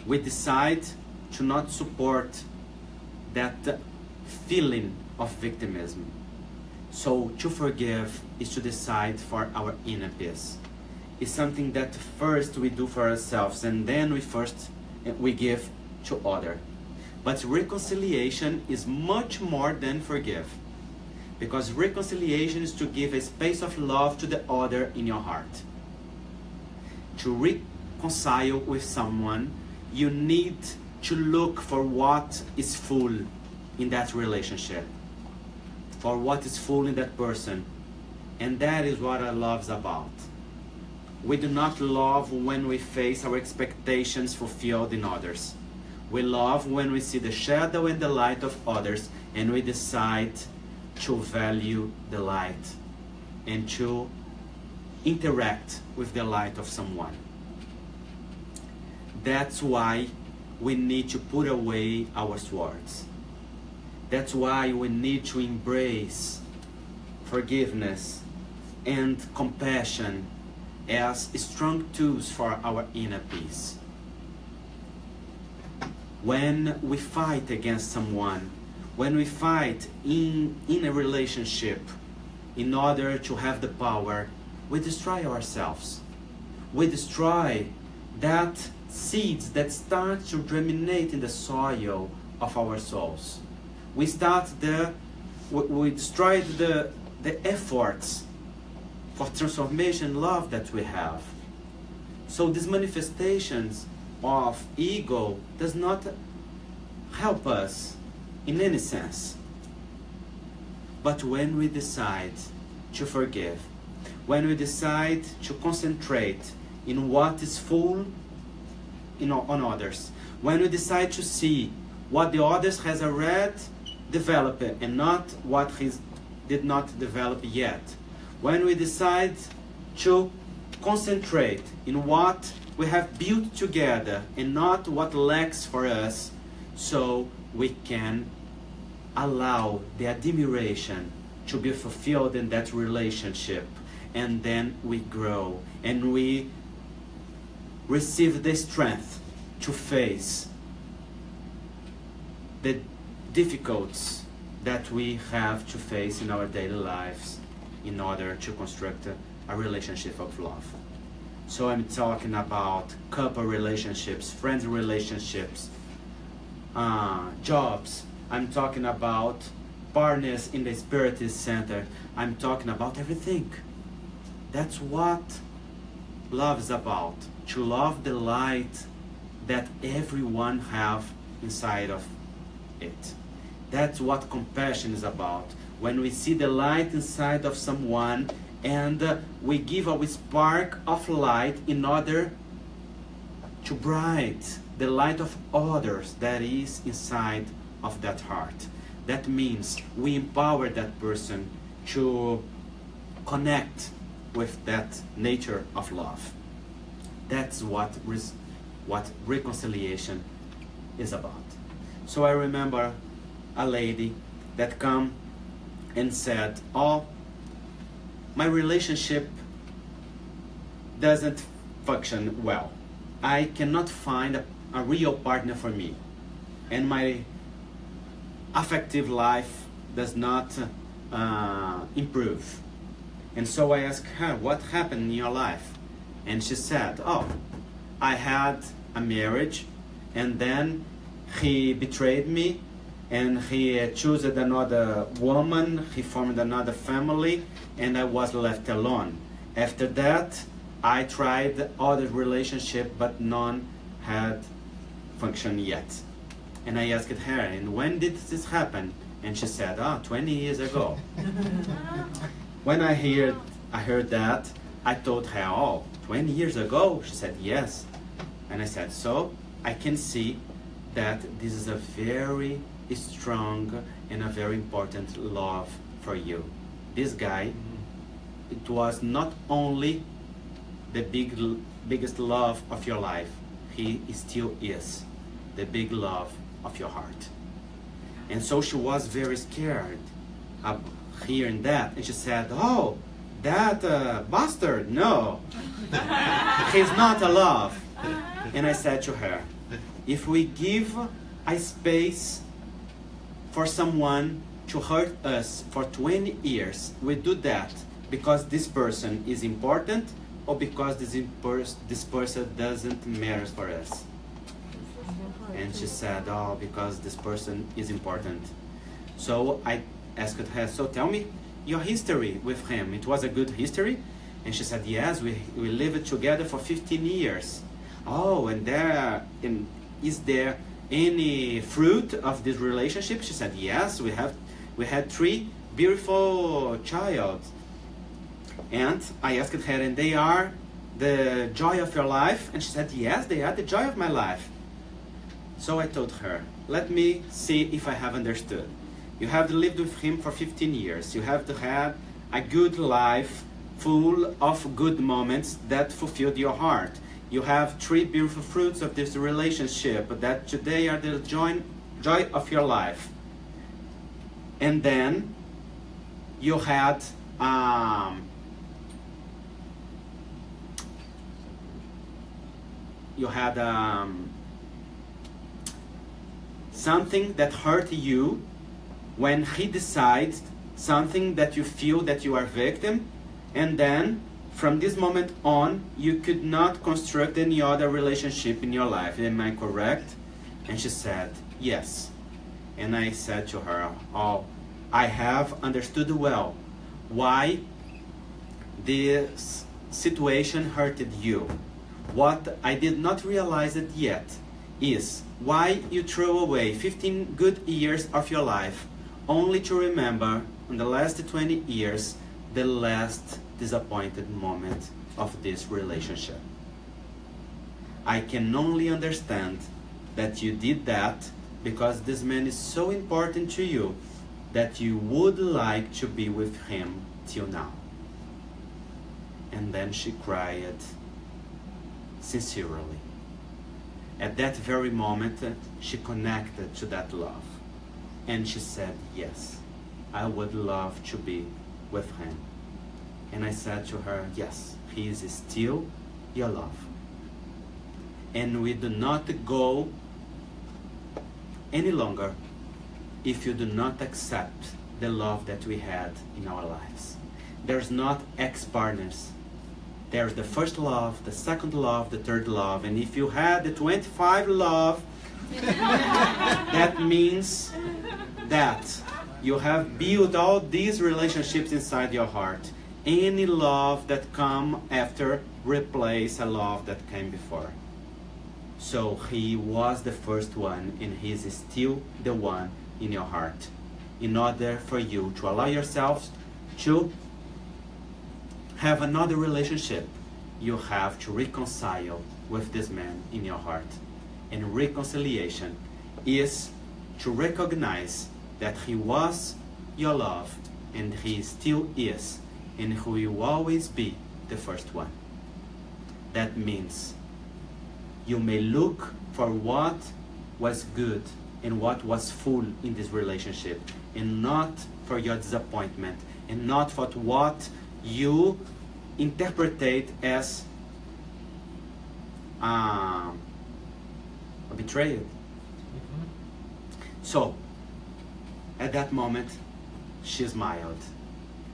We decide to not support that feeling of victimism. So to forgive is to decide for our inner peace. It's something that first we do for ourselves, and then we give to others. But reconciliation is much more than forgive, because reconciliation is to give a space of love to the other in your heart. To reconcile with someone, you need to look for what is full in that relationship, for what is full in that person. And that is what our love is about. We do not love when we face our expectations fulfilled in others. We love when we see the shadow and the light of others, and we decide to value the light and to interact with the light of someone. That's why we need to put away our swords. That's why we need to embrace forgiveness and compassion as strong tools for our inner peace. When we fight against someone, when we fight in a relationship in order to have the power, we destroy ourselves. We destroy that seeds that start to germinate in the soil of our souls. We destroy the efforts for transformation love that we have. So these manifestations of ego does not help us in any sense. But when we decide to forgive, when we decide to concentrate in what is full on others, when we decide to see what the others has already developed and not what he did not develop yet, when we decide to concentrate in what we have built together and not what lacks for us, so we can allow the admiration to be fulfilled in that relationship, and then we grow and we receive the strength to face the difficulties that we have to face in our daily lives in order to construct a relationship of love. So I'm talking about couple relationships, friends relationships, jobs. I'm talking about partners in the Spiritist Center. I'm talking about everything. That's what love is about. To love the light that everyone have inside of it. That's what compassion is about. When we see the light inside of someone and we give a spark of light in order to bright the light of others that is inside of that heart. That means we empower that person to connect with that nature of love. That's what reconciliation is about. So I remember a lady that come and said, "Oh, my relationship doesn't function well. I cannot find a real partner for me, and my affective life does not improve." And so I asked her, "What happened in your life?" And she said, "Oh, I had a marriage, and then he betrayed me, and he chose another woman, he formed another family, and I was left alone. After that, I tried other relationship, but none had function yet. And I asked her, and when did this happen? And she said, 20 years ago. When I heard that, I told her, 20 years ago? She said, yes. And I said, so I can see that this is a very strong and a very important love for you. This guy, it was not only the biggest love of your life, he still is the big love of your heart. And so she was very scared of hearing that, and she said, that bastard, no, he's not a love. And I said to her, if we give a space for someone to hurt us for 20 years, we do that because this person is important or because this person doesn't matter for us? And she said, because this person is important. So I asked her, so tell me your history with him. It was a good history? And she said, yes, we lived together for 15 years. And is there any fruit of this relationship? She said, yes, we had 3 beautiful children. And I asked her, and they are the joy of your life? And she said, yes, they are the joy of my life. So I told her, let me see if I have understood. You have lived with him for 15 years. You have had a good life full of good moments that fulfilled your heart. You have 3 beautiful fruits of this relationship that today are the joy of your life. And then you had something that hurt you when he decides something that you feel that you are victim, and then from this moment on you could not construct any other relationship in your life. Am I correct? And she said, yes. And I said to her, I have understood well why this situation hurted you. What I did not realize it yet is why you throw away 15 good years of your life only to remember in the last 20 years the last disappointed moment of this relationship. I can only understand that you did that because this man is so important to you that you would like to be with him till now. And then she cried sincerely. At that very moment, she connected to that love. And she said, yes, I would love to be with him. And I said to her, yes, he is still your love. And we do not go any longer if you do not accept the love that we had in our lives. There's not ex-partners. There's the first love, the second love, the third love. And if you had the 25 love, that means that you have built all these relationships inside your heart. Any love that come after replace a love that came before. So he was the first one, and he is still the one in your heart. In order for you to allow yourselves to have another relationship, you have to reconcile with this man in your heart. And reconciliation is to recognize that he was your love, and he still is, and he will always be the first one. That means you may look for what was good and what was full in this relationship, and not for your disappointment, and not for what you interpret as a betrayal. So, at that moment, she smiled,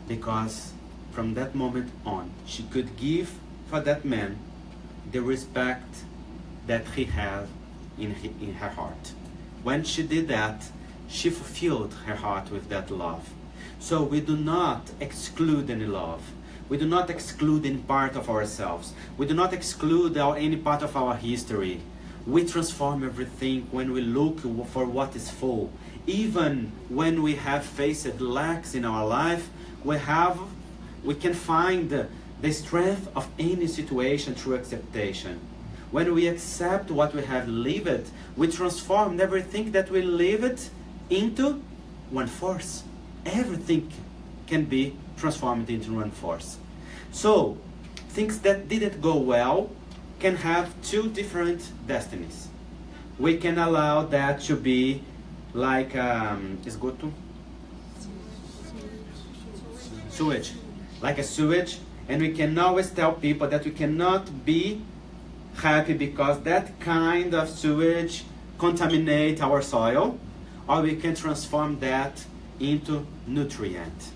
because from that moment on, she could give for that man the respect that he had in her heart. When she did that, she fulfilled her heart with that love. So we do not exclude any love. We do not exclude any part of ourselves. We do not exclude any part of our history. We transform everything when we look for what is full. Even when we have faced lacks in our life, we can find the strength of any situation through acceptation. When we accept what we have lived, we transform everything that we lived into one force. Everything can be transformed into one force. So, things that didn't go well can have two different destinies. We can allow that to be like esgoto, sewage, like a sewage, and we can always tell people that we cannot be happy because that kind of sewage contaminate our soil, or we can transform that into nutrient.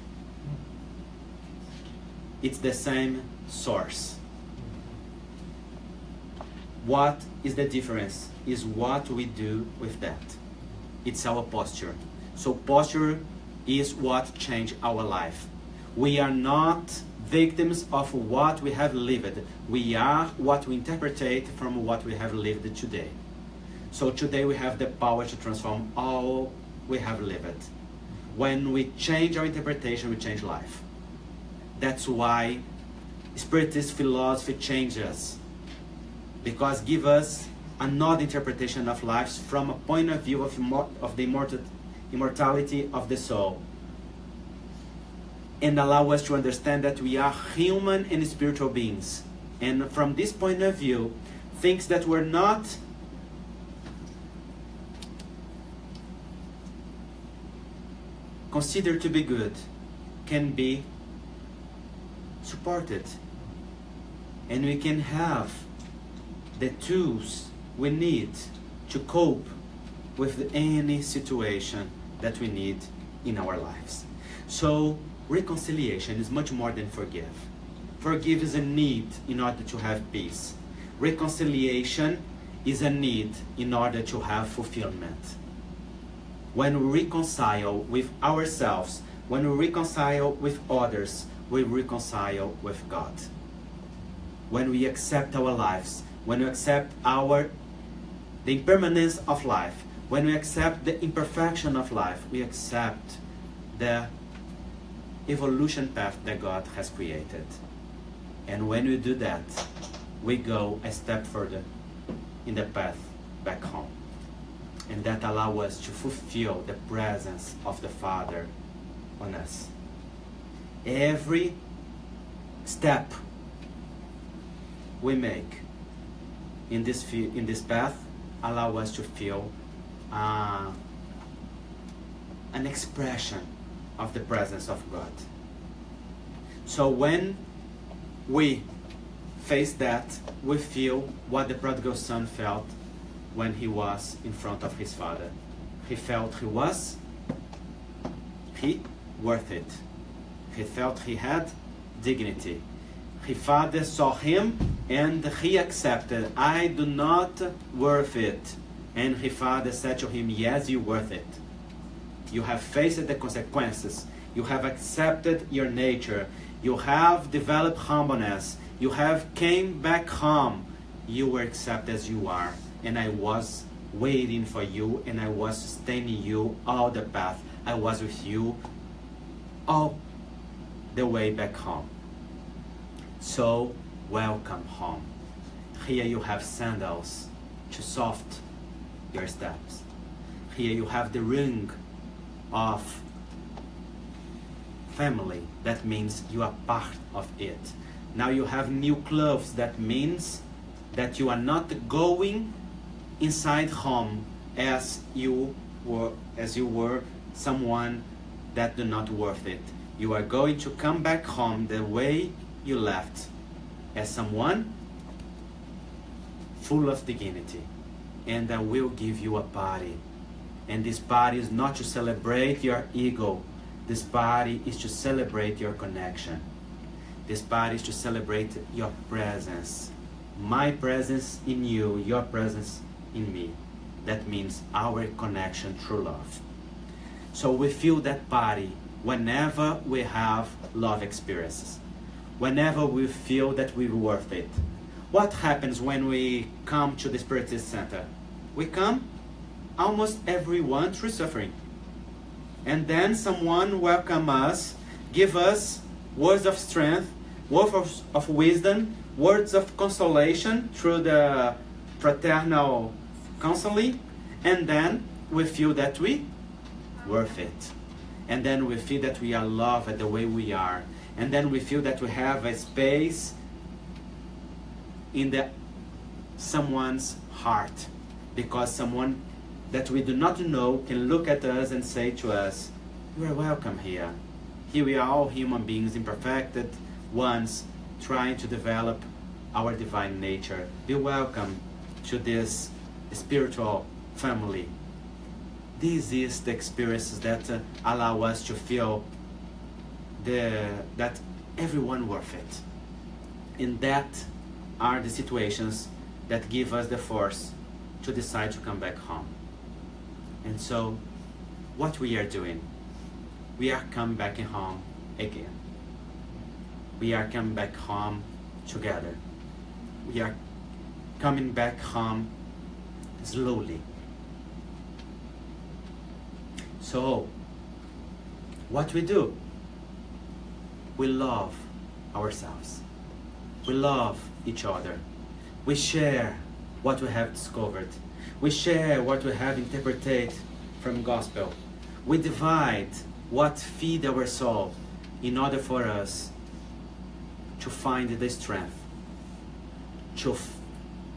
It's the same source. What is the difference is what we do with that. It's our posture. So posture is what changed our life. We are not victims of what we have lived. We are what we interpret from what we have lived today. So today we have the power to transform all we have lived. When we change our interpretation, we change life. That's why Spiritist philosophy changes, because give us another interpretation of life from a point of view of the immortality of the soul, and allow us to understand that we are human and spiritual beings. And from this point of view, things that were not considered to be good can be supported, and we can have the tools we need to cope with any situation that we need in our lives. So reconciliation is much more than forgive. Forgive is a need in order to have peace. Reconciliation is a need in order to have fulfillment. When we reconcile with ourselves, when we reconcile with others, we reconcile with God. When we accept our lives, when we accept the impermanence of life, when we accept the imperfection of life, we accept the evolution path that God has created. And when we do that, we go a step further in the path back home. And that allows us to fulfill the presence of the Father on us. Every step we make in this path allow us to feel an expression of the presence of God. So when we face that, we feel what the prodigal son felt when he was in front of his father. He felt he worth it. He felt he had dignity. His father saw him and he accepted, I do not worth it. And his father said to him, yes, you worth it. You have faced the consequences. You have accepted your nature. You have developed humbleness. You have came back home. You were accepted as you are. And I was waiting for you, and I was sustaining you all the path. I was with you all the way back home. So, welcome home. Here you have sandals to soft your steps. Here you have the ring of family. That means you are part of it. Now you have new clothes. That means that you are not going inside home as you were someone that do not worth it. You are going to come back home the way you left, as someone full of dignity. And I will give you a party. And this party is not to celebrate your ego. This party is to celebrate your connection. This party is to celebrate your presence. My presence in you, your presence in me. That means our connection through love. So we feel that party whenever we have love experiences. Whenever we feel that we're worth it. What happens when we come to the Spiritist Center? We come almost everyone through suffering. And then someone welcome us, give us words of strength, words of wisdom, words of consolation through the fraternal counseling, and then we feel that we worth it. And then we feel that we are loved the way we are. And then we feel that we have a space in someone's heart, because someone that we do not know can look at us and say to us, "You are welcome here. Here we are, all human beings, imperfected ones, trying to develop our divine nature. Be welcome to this spiritual family." This is the experiences that allow us to feel that everyone worth it. And that are the situations that give us the force to decide to come back home. And so, what we are doing, we are coming back home again. We are coming back home together. We are coming back home slowly. So, what we do? We love ourselves. We love each other. We share what we have discovered. We share what we have interpreted from gospel. We divide what feed our soul in order for us to find the strength, to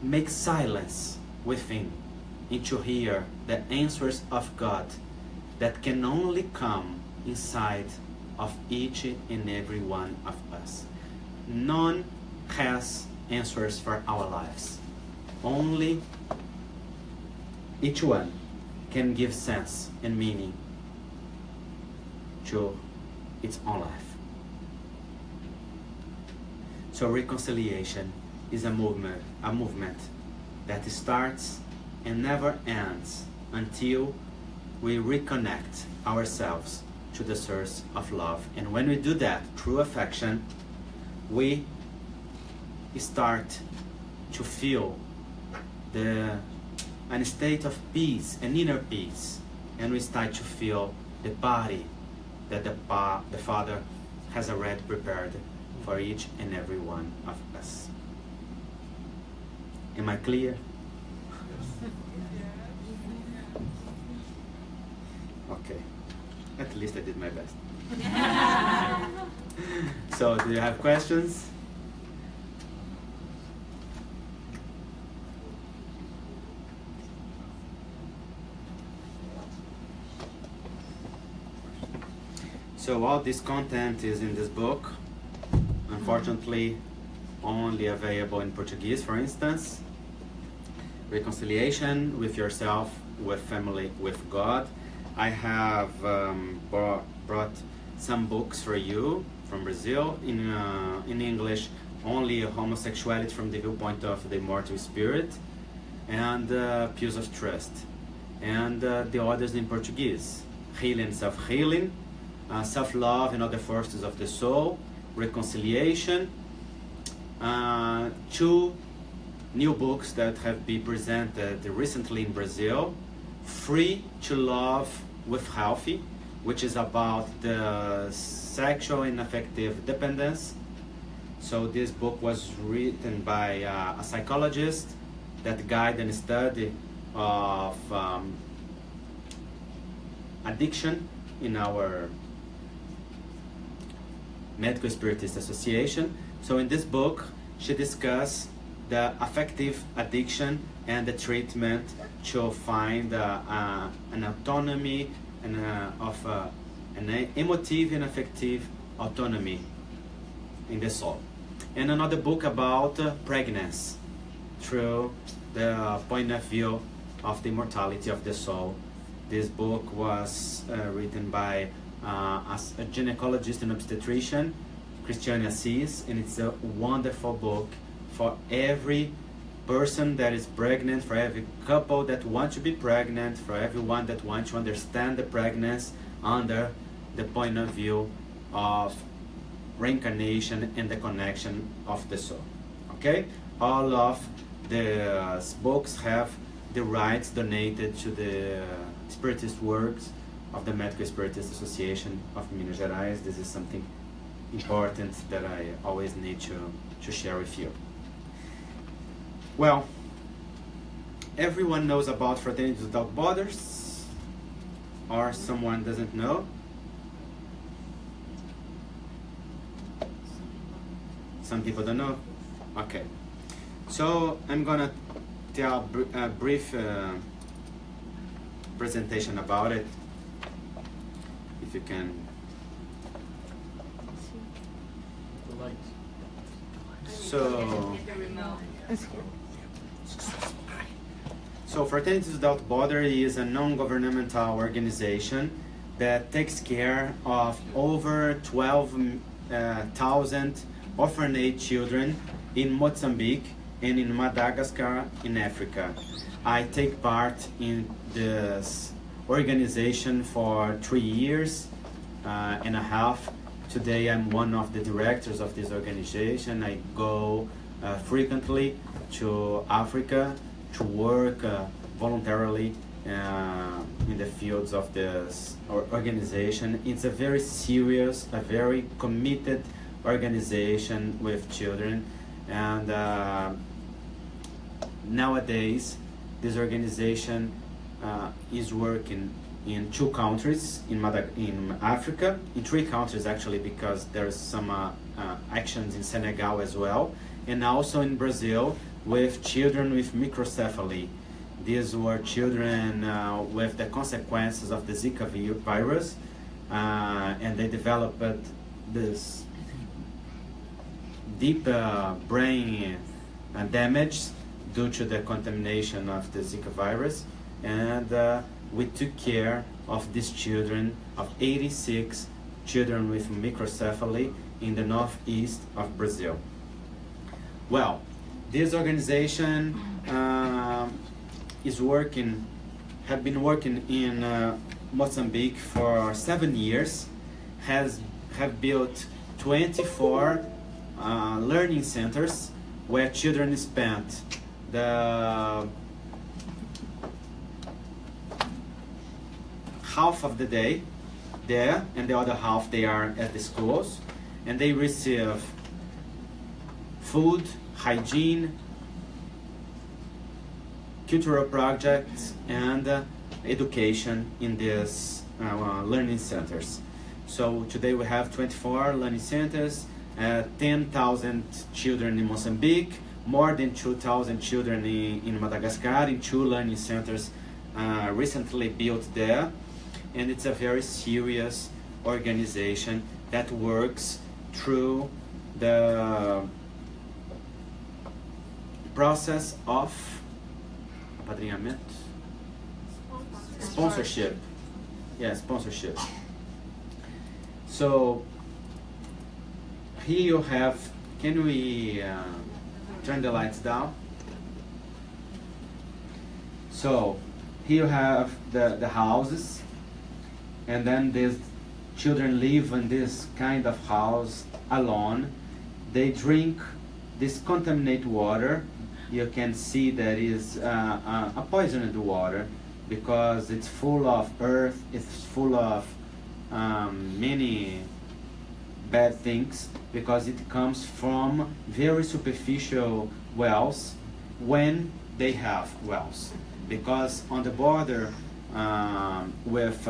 make silence within, and to hear the answers of God that can only come inside of each and every one of us. None has answers for our lives. Only each one can give sense and meaning to its own life. So reconciliation is a movement that starts and never ends until we reconnect ourselves to the source of love. And when we do that through affection, we start to feel a state of peace, an inner peace, and we start to feel the body that the Father has already prepared for each and every one of us. Am I clear? Okay. At least I did my best. So, do you have questions? So all this content is in this book. Unfortunately, only available in Portuguese, for instance. Reconciliation with yourself, with family, with God. I have brought some books for you from Brazil in English. Only Homosexuality from the Viewpoint of the Immortal Spirit, and Pews of Trust, and the others in Portuguese. Healing, Self-Healing, Self-Love and Other Forces of the Soul, Reconciliation, 2 new books that have been presented recently in Brazil, Free to Love with Healthy, which is about the sexual and affective dependence. So this book was written by a psychologist that guide and study of addiction in our Medical Spiritist Association. So in this book, she discussed the affective addiction and the treatment to find an autonomy and an emotive and affective autonomy in the soul. And another book about pregnancy through the point of view of the immortality of the soul. This book was written by a gynecologist and obstetrician, Christiane Assis, and it's a wonderful book for every person that is pregnant, for every couple that wants to be pregnant, for everyone that wants to understand the pregnancy under the point of view of reincarnation and the connection of the soul. Okay? all of the books have the rights donated to the Spiritist works of the Medical Spiritist Association of Minas Gerais. This is something important that I always need to share with you. Well, everyone knows about Fraternities Without Borders, or someone doesn't know. Some people don't know. Okay, so I'm gonna tell a brief presentation about it. If you can. The lights. So Fraternities Without Borders is a non-governmental organization that takes care of over 12,000 orphanage children in Mozambique and in Madagascar in Africa. I take part in this organization for 3 years and a half. Today I'm one of the directors of this organization. I go frequently to Africa to work voluntarily in the fields of this organization. It's a very serious, a very committed organization with children, and nowadays this organization is working in 2 countries in Africa, in 3 countries actually, because there's some actions in Senegal as well, and also in Brazil with children with microcephaly. These were children with the consequences of the Zika virus, and they developed this deep brain damage due to the contamination of the Zika virus, and we took care of these children, of 86 children with microcephaly in the northeast of Brazil. Well, this organization have been working in Mozambique for 7 years, have built 24 learning centers where children spent the half of the day there, and the other half they are at the schools, and they receive food, hygiene, cultural projects, and education in these learning centers. So today we have 24 learning centers, 10,000 children in Mozambique, more than 2,000 children in Madagascar, in 2 learning centers recently built there. And it's a very serious organization that works through the process of apadrinhamento? Sponsorship. Yeah, sponsorship. So here you have, can we turn the lights down? So here you have the houses, and then these children live in this kind of house alone. They drink this contaminated water. You can see that is a poisoned water because it's full of earth, it's full of many bad things, because it comes from very superficial wells, when they have wells. Because on the border with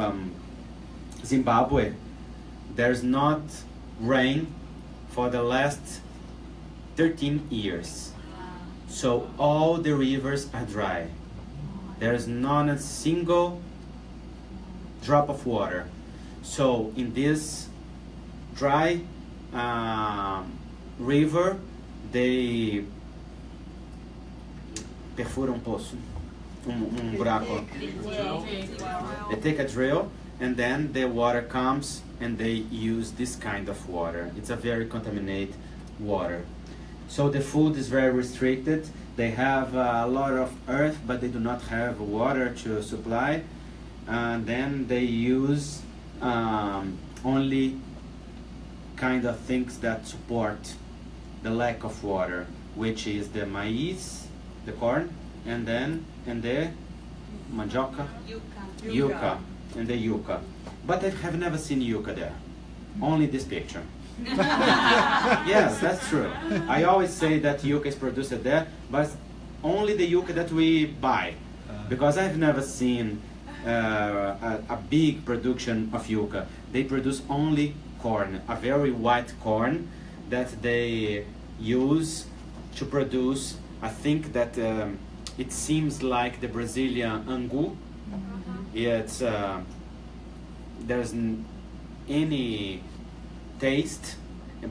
Zimbabwe, there's not rain for the last 13 years. So all the rivers are dry. There's not a single drop of water. So in this dry river, they perfuram poço, buraco. They take a drill, and then the water comes, and they use this kind of water. It's a very contaminated water. So the food is very restricted. They have a lot of earth, but they do not have water to supply. And then they use only kind of things that support the lack of water. which is the maize, the corn, and then the mandioca, yuca, and the yuca. But I have never seen yuca there, only this picture. Yes, that's true. I always say that yuca is produced there, but only the yuca that we buy, because I've never seen a big production of yuca. They produce only corn, a very white corn that they use to produce. I think that it seems like the Brazilian angu. It's there's any taste,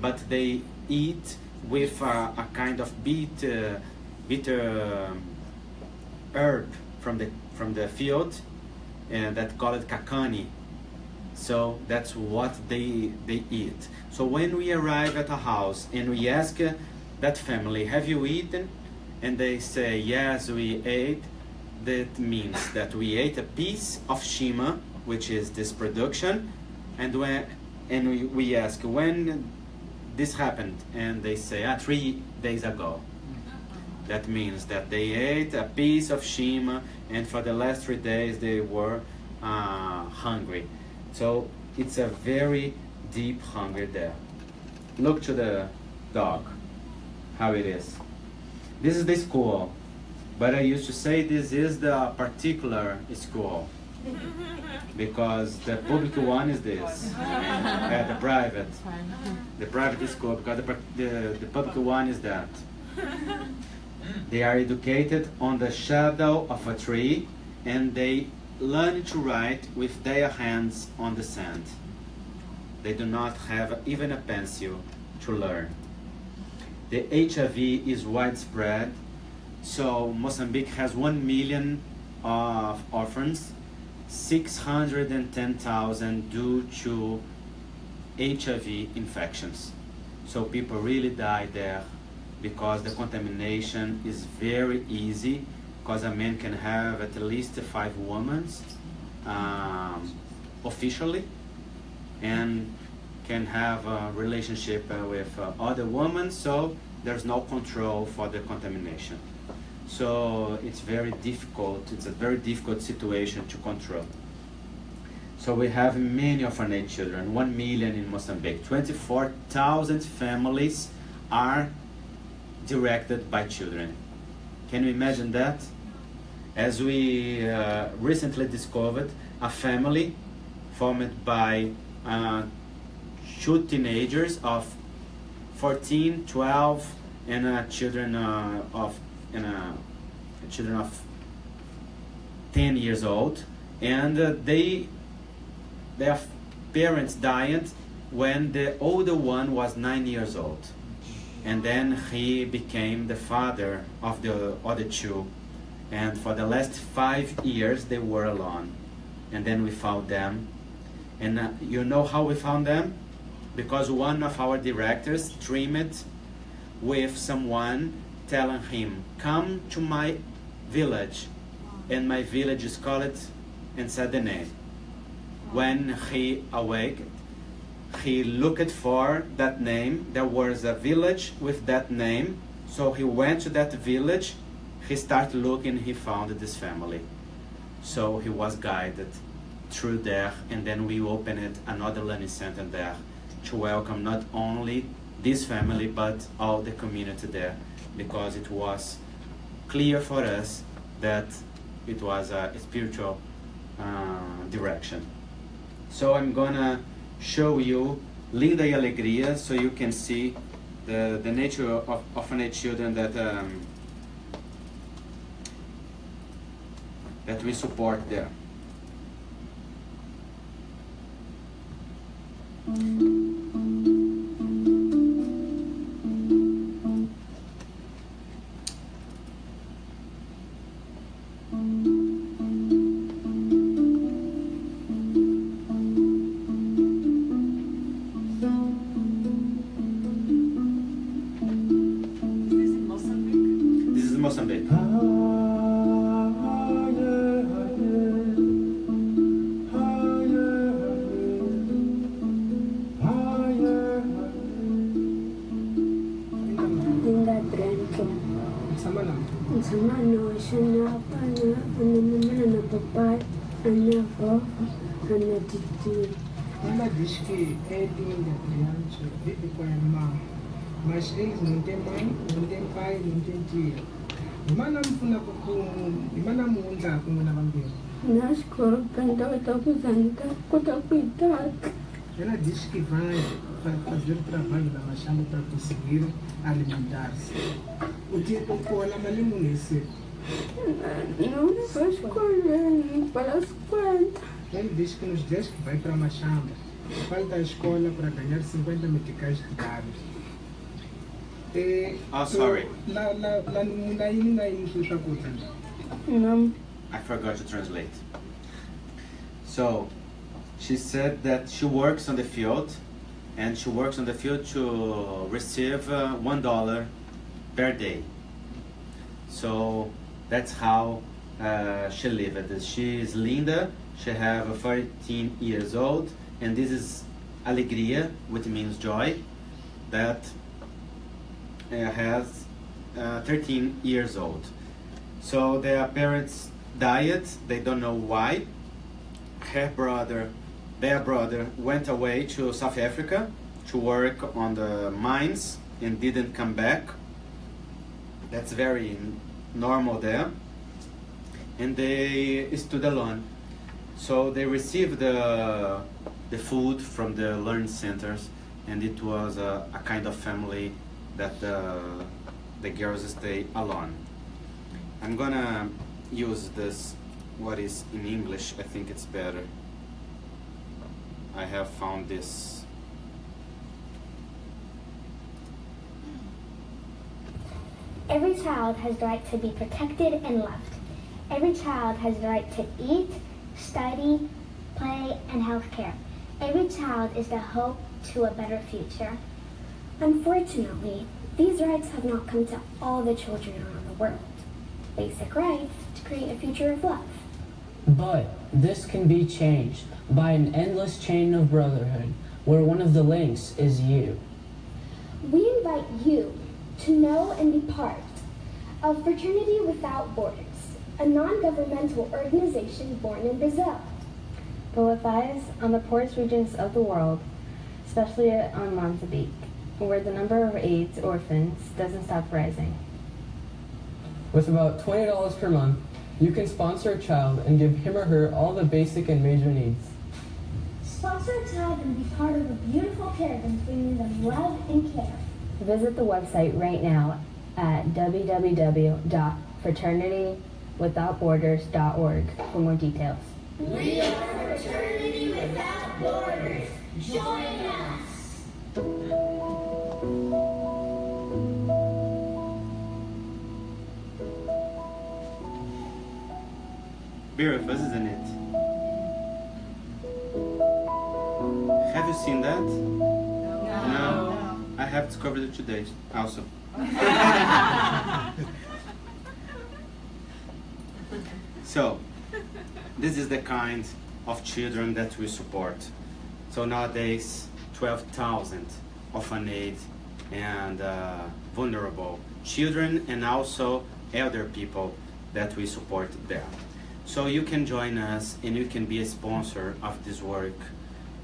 but they eat with a kind of bitter herb from the field, and that called cacani. So that's what they eat. So when we arrive at a house and we ask that family, have you eaten? And they say, yes, we ate. That means that we ate a piece of shima, which is this production, and we ask, when this happened? And they say, 3 days ago. That means that they ate a piece of shima, and for the last 3 days they were hungry. So it's a very deep hunger there. Look to the dog, how it is. This is the school, but I used to say this is the particular school, because the public one is this, the private school, because the public one is that. They are educated on the shadow of a tree, and they learn to write with their hands on the sand. They do not have even a pencil to learn. The HIV is widespread, so Mozambique has 1 million of orphans, 610,000 due to HIV infections. So people really die there because the contamination is very easy, because a man can have at least 5 women officially, and can have a relationship with other women, so there's no control for the contamination. So it's very difficult, it's a very difficult situation to control. So we have many orphanage children, 1 million in Mozambique. 24,000 families are directed by children. Can you imagine that? As we recently discovered, a family formed by 2 teenagers of 14, 12, and children of 10 years old, and their parents died when the older one was 9 years old, and then he became the father of the other 2, and for the last 5 years they were alone. And then we found them, and you know how we found them? Because one of our directors dreamed with someone telling him, come to my village, and my village is called Ensadene. When he awakened, he looked for that name. There was a village with that name, so he went to that village, he started looking, he found this family. So he was guided through there, and then we opened another learning center there to welcome not only this family but all the community there, because it was clear for us that it was a spiritual direction. So I'm gonna show you Linda y Alegria, so you can see the nature of orphanage children that that we support there. Mozambique. Linda branca tshama na Tshama noxe na mana na papai, ana vovó, ana titi. ela diz que é linda a criança, vive com a irmã, mas eles não têm mãe, não têm pai, não têm tia. Imana muundla kumuna vambili. Na escola, então eu estou usando, estou cuidado. Ela diz que vai fazer o trabalho da machamba para conseguir alimentar-se. O tipo cola malimunese. Não vou escolher, para as contas. Ele diz que nos dias que vai para a machamba, falta a escola para ganhar 50 meticais de dados. Oh, sorry. Não. I forgot to translate. So, she said that she works on the field, and she works on the field to receive $1 per day. So that's how she lives. She is Linda. She have 14 years old, and this is Alegria, which means joy, that has 13 years old. So their parents died. They don't know why. Their brother went away to South Africa to work on the mines and didn't come back. That's very normal there. And they stood alone. So they received the food from the learning centers, and it was a kind of family that the girls stay alone. I'm gonna use this, what is in English, I think it's better. I have found this. Every child has the right to be protected and loved. Every child has the right to eat, study, play, and health care. Every child is the hope to a better future. Unfortunately, these rights have not come to all the children around the world. Basic rights to create a future of love. But this can be changed by an endless chain of brotherhood, where one of the links is you. We invite you to know and be part of Fraternity Without Borders, a non-governmental organization born in Brazil, but with eyes on the poorest regions of the world, especially on Mozambique, where the number of AIDS orphans doesn't stop rising. With about $20 per month, you can sponsor a child and give him or her all the basic and major needs. Sponsor a child and be part of a beautiful caravan bringing them love and care. Visit the website right now at www.fraternitywithoutborders.org for more details. We are Fraternity Without Borders. Join us. Beautiful, isn't it? Have you seen that? No. I have discovered it today also. So, this is the kind of children that we support. So nowadays, 12,000 orphanage and vulnerable children, and also elder people that we support there. So you can join us and you can be a sponsor of this work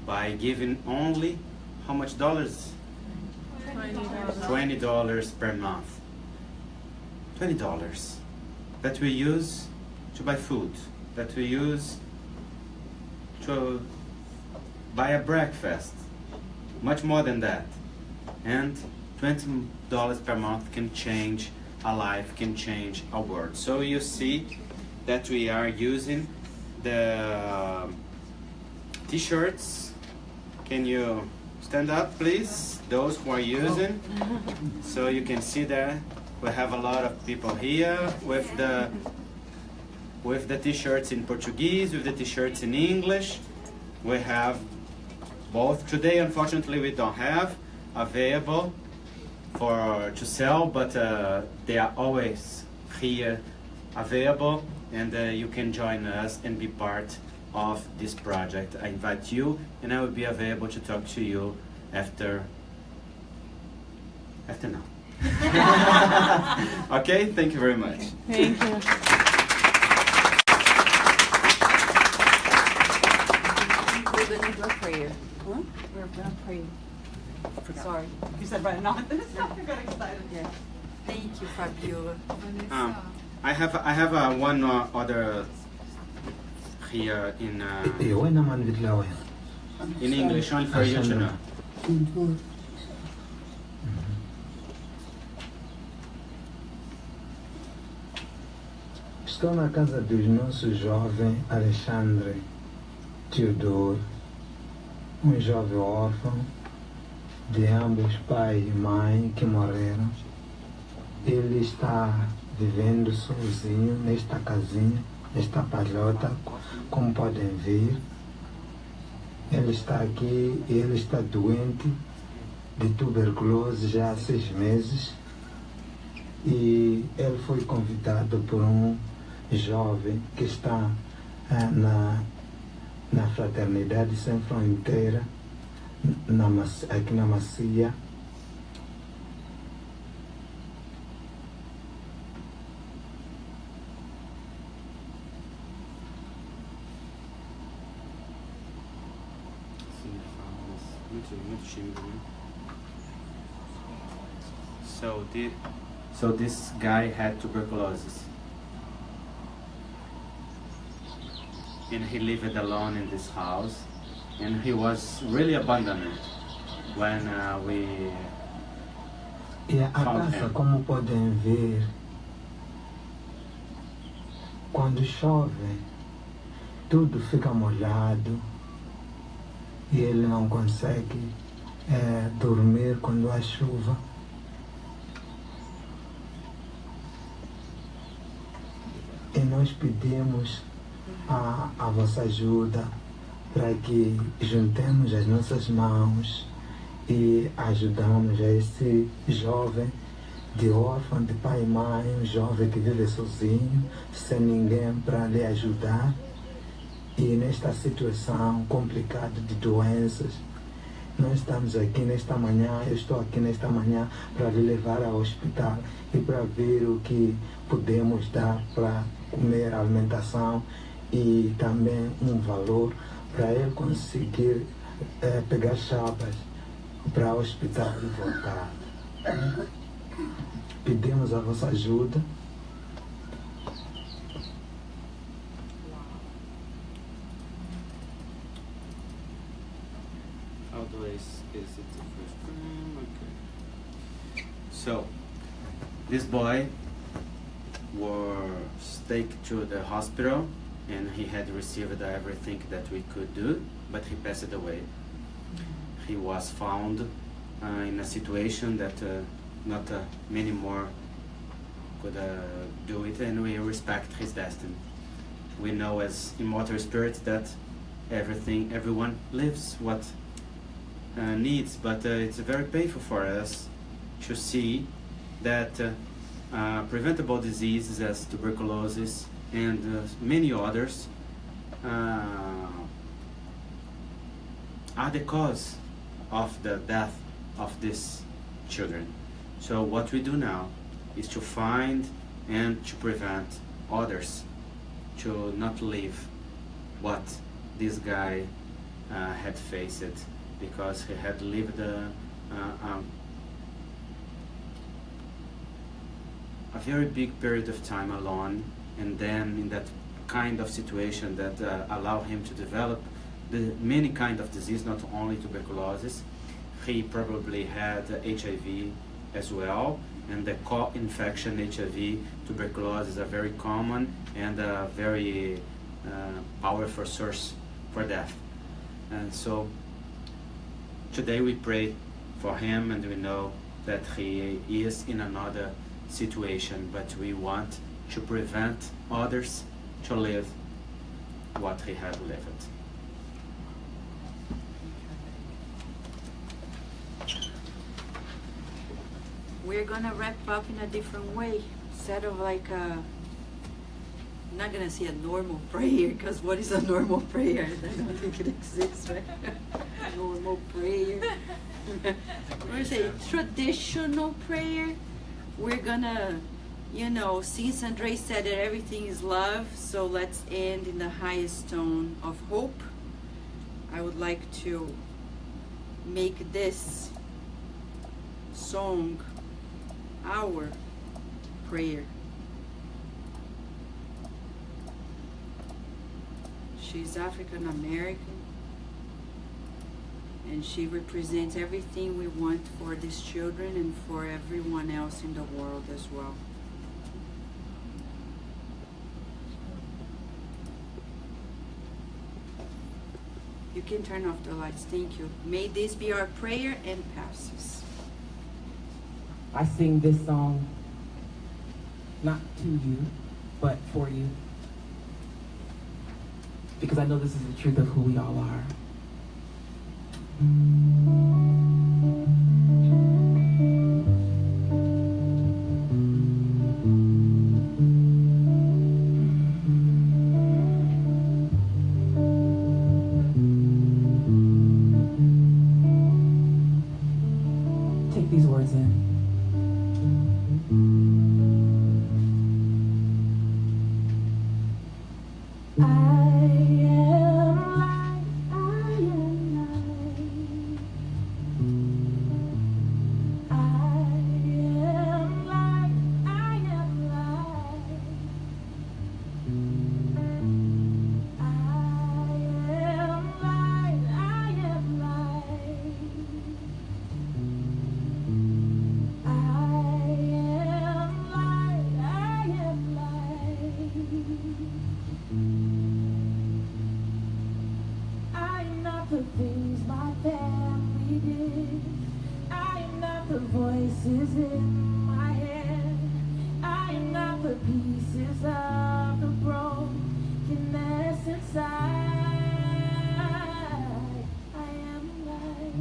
by giving only, how much dollars? $20 per month. $20 that we use to buy food, that we use to buy a breakfast, much more than that. And $20 per month can change a life, can change a world. So you see that we are using the t-shirts. Can you stand up, please? Those who are using. So you can see that we have a lot of people here with the t-shirts in Portuguese, with the t-shirts in English. We have both. Today, unfortunately, we don't have available to sell, but they are always here available, and you can join us and be part of this project. I invite you, and I will be available to talk to you after now. Okay, thank you very much. Thank you. We're going to do a prayer. Huh? We're going to pray. Sorry. You said right now. I got excited. Yeah. Thank you, Fabiola. I have one other here in English, only for you to know. Estou na casa dos nossos jovem Alexandre Teodoro, jovem órfão de ambos pai e mãe que morreram. Ele está vivendo sozinho nesta casinha, nesta palhota, como podem ver. Ele está aqui e ele está doente de tuberculose já há 6 meses. E ele foi convidado por jovem que está na Fraternidade Sem Fronteira, aqui na Macia. So this guy had tuberculosis, and he lived alone in this house, and he was really abandoned when we E a found casa, him. como podem ver, quando chove, tudo fica molhado e ele não consegue dormir quando há chuva. E nós pedimos a vossa ajuda para que juntemos as nossas mãos e ajudamos a esse jovem de órfão, de pai e mãe, jovem que vive sozinho, sem ninguém para lhe ajudar. E nesta situação complicada de doenças, nós estamos aqui nesta manhã, eu estou aqui nesta manhã para lhe levar ao hospital e para ver o que podemos dar para comer, alimentação e também valor para ele conseguir pegar chapas para o hospital e voltar. Pedimos a vossa ajuda. How do I is it the first time? Okay. So this boy was taken to the hospital, and he had received everything that we could do, but he passed away. He was found in a situation that not many more could do it, and we respect his destiny. We know as immortal spirits that everyone lives what needs, but it's very painful for us to see that preventable diseases as tuberculosis and many others are the cause of the death of these children. So what we do now is to find and to prevent others to not live what this guy had faced, because he had lived a very big period of time alone, and then in that kind of situation that allowed him to develop many kind of disease, not only tuberculosis. He probably had HIV as well, and the co-infection HIV, tuberculosis are very common and a very powerful source for death. And so today we pray for him, and we know that he is in another situation, but we want to prevent others to live what he had lived. We're gonna wrap up in a different way. Instead of like I'm not gonna say a normal prayer, because what is a normal prayer? I don't think it exists, right? Normal prayer. We're gonna say traditional prayer. We're gonna You know, since Andrei said that everything is love, so let's end in the highest tone of hope. I would like to make this song our prayer. She's African American, and she represents everything we want for these children and for everyone else in the world as well. You can turn off the lights, thank you. May this be our prayer and passes. I sing this song not to you, but for you. Because I know this is the truth of who we all are. Take these words in. The things my family did. I am not the voices in my head. I am not the pieces of the brokenness inside. I am light.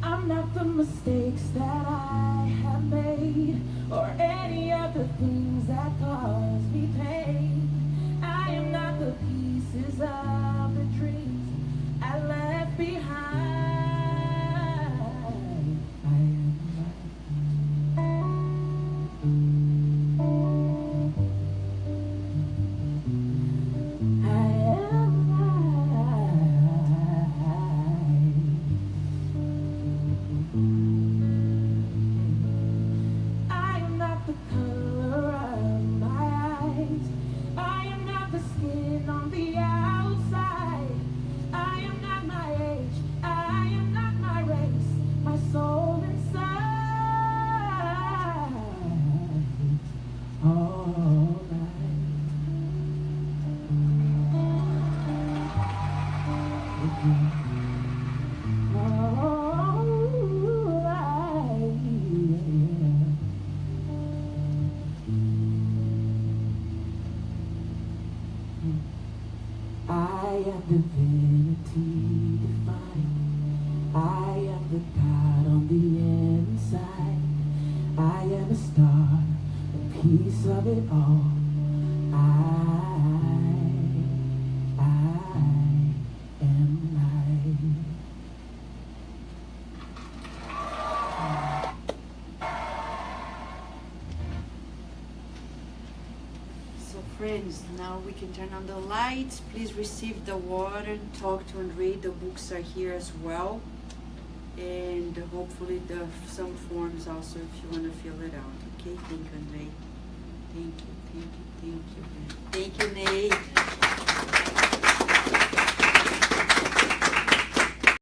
I'm not the mistakes that I have made, or any of the things that cause me pain. I am not the pieces of the dreams I left behind. I am divinity divine. I am the God on the inside. I am a star, a piece of it all. I am light. So friends, now we can turn on the lights. Please receive the water, talk to Andrei. The books are here as well. And hopefully some forms also if you want to fill it out. Okay, thank you, Andrei. Thank you, thank you, thank you. Thank you, Nate.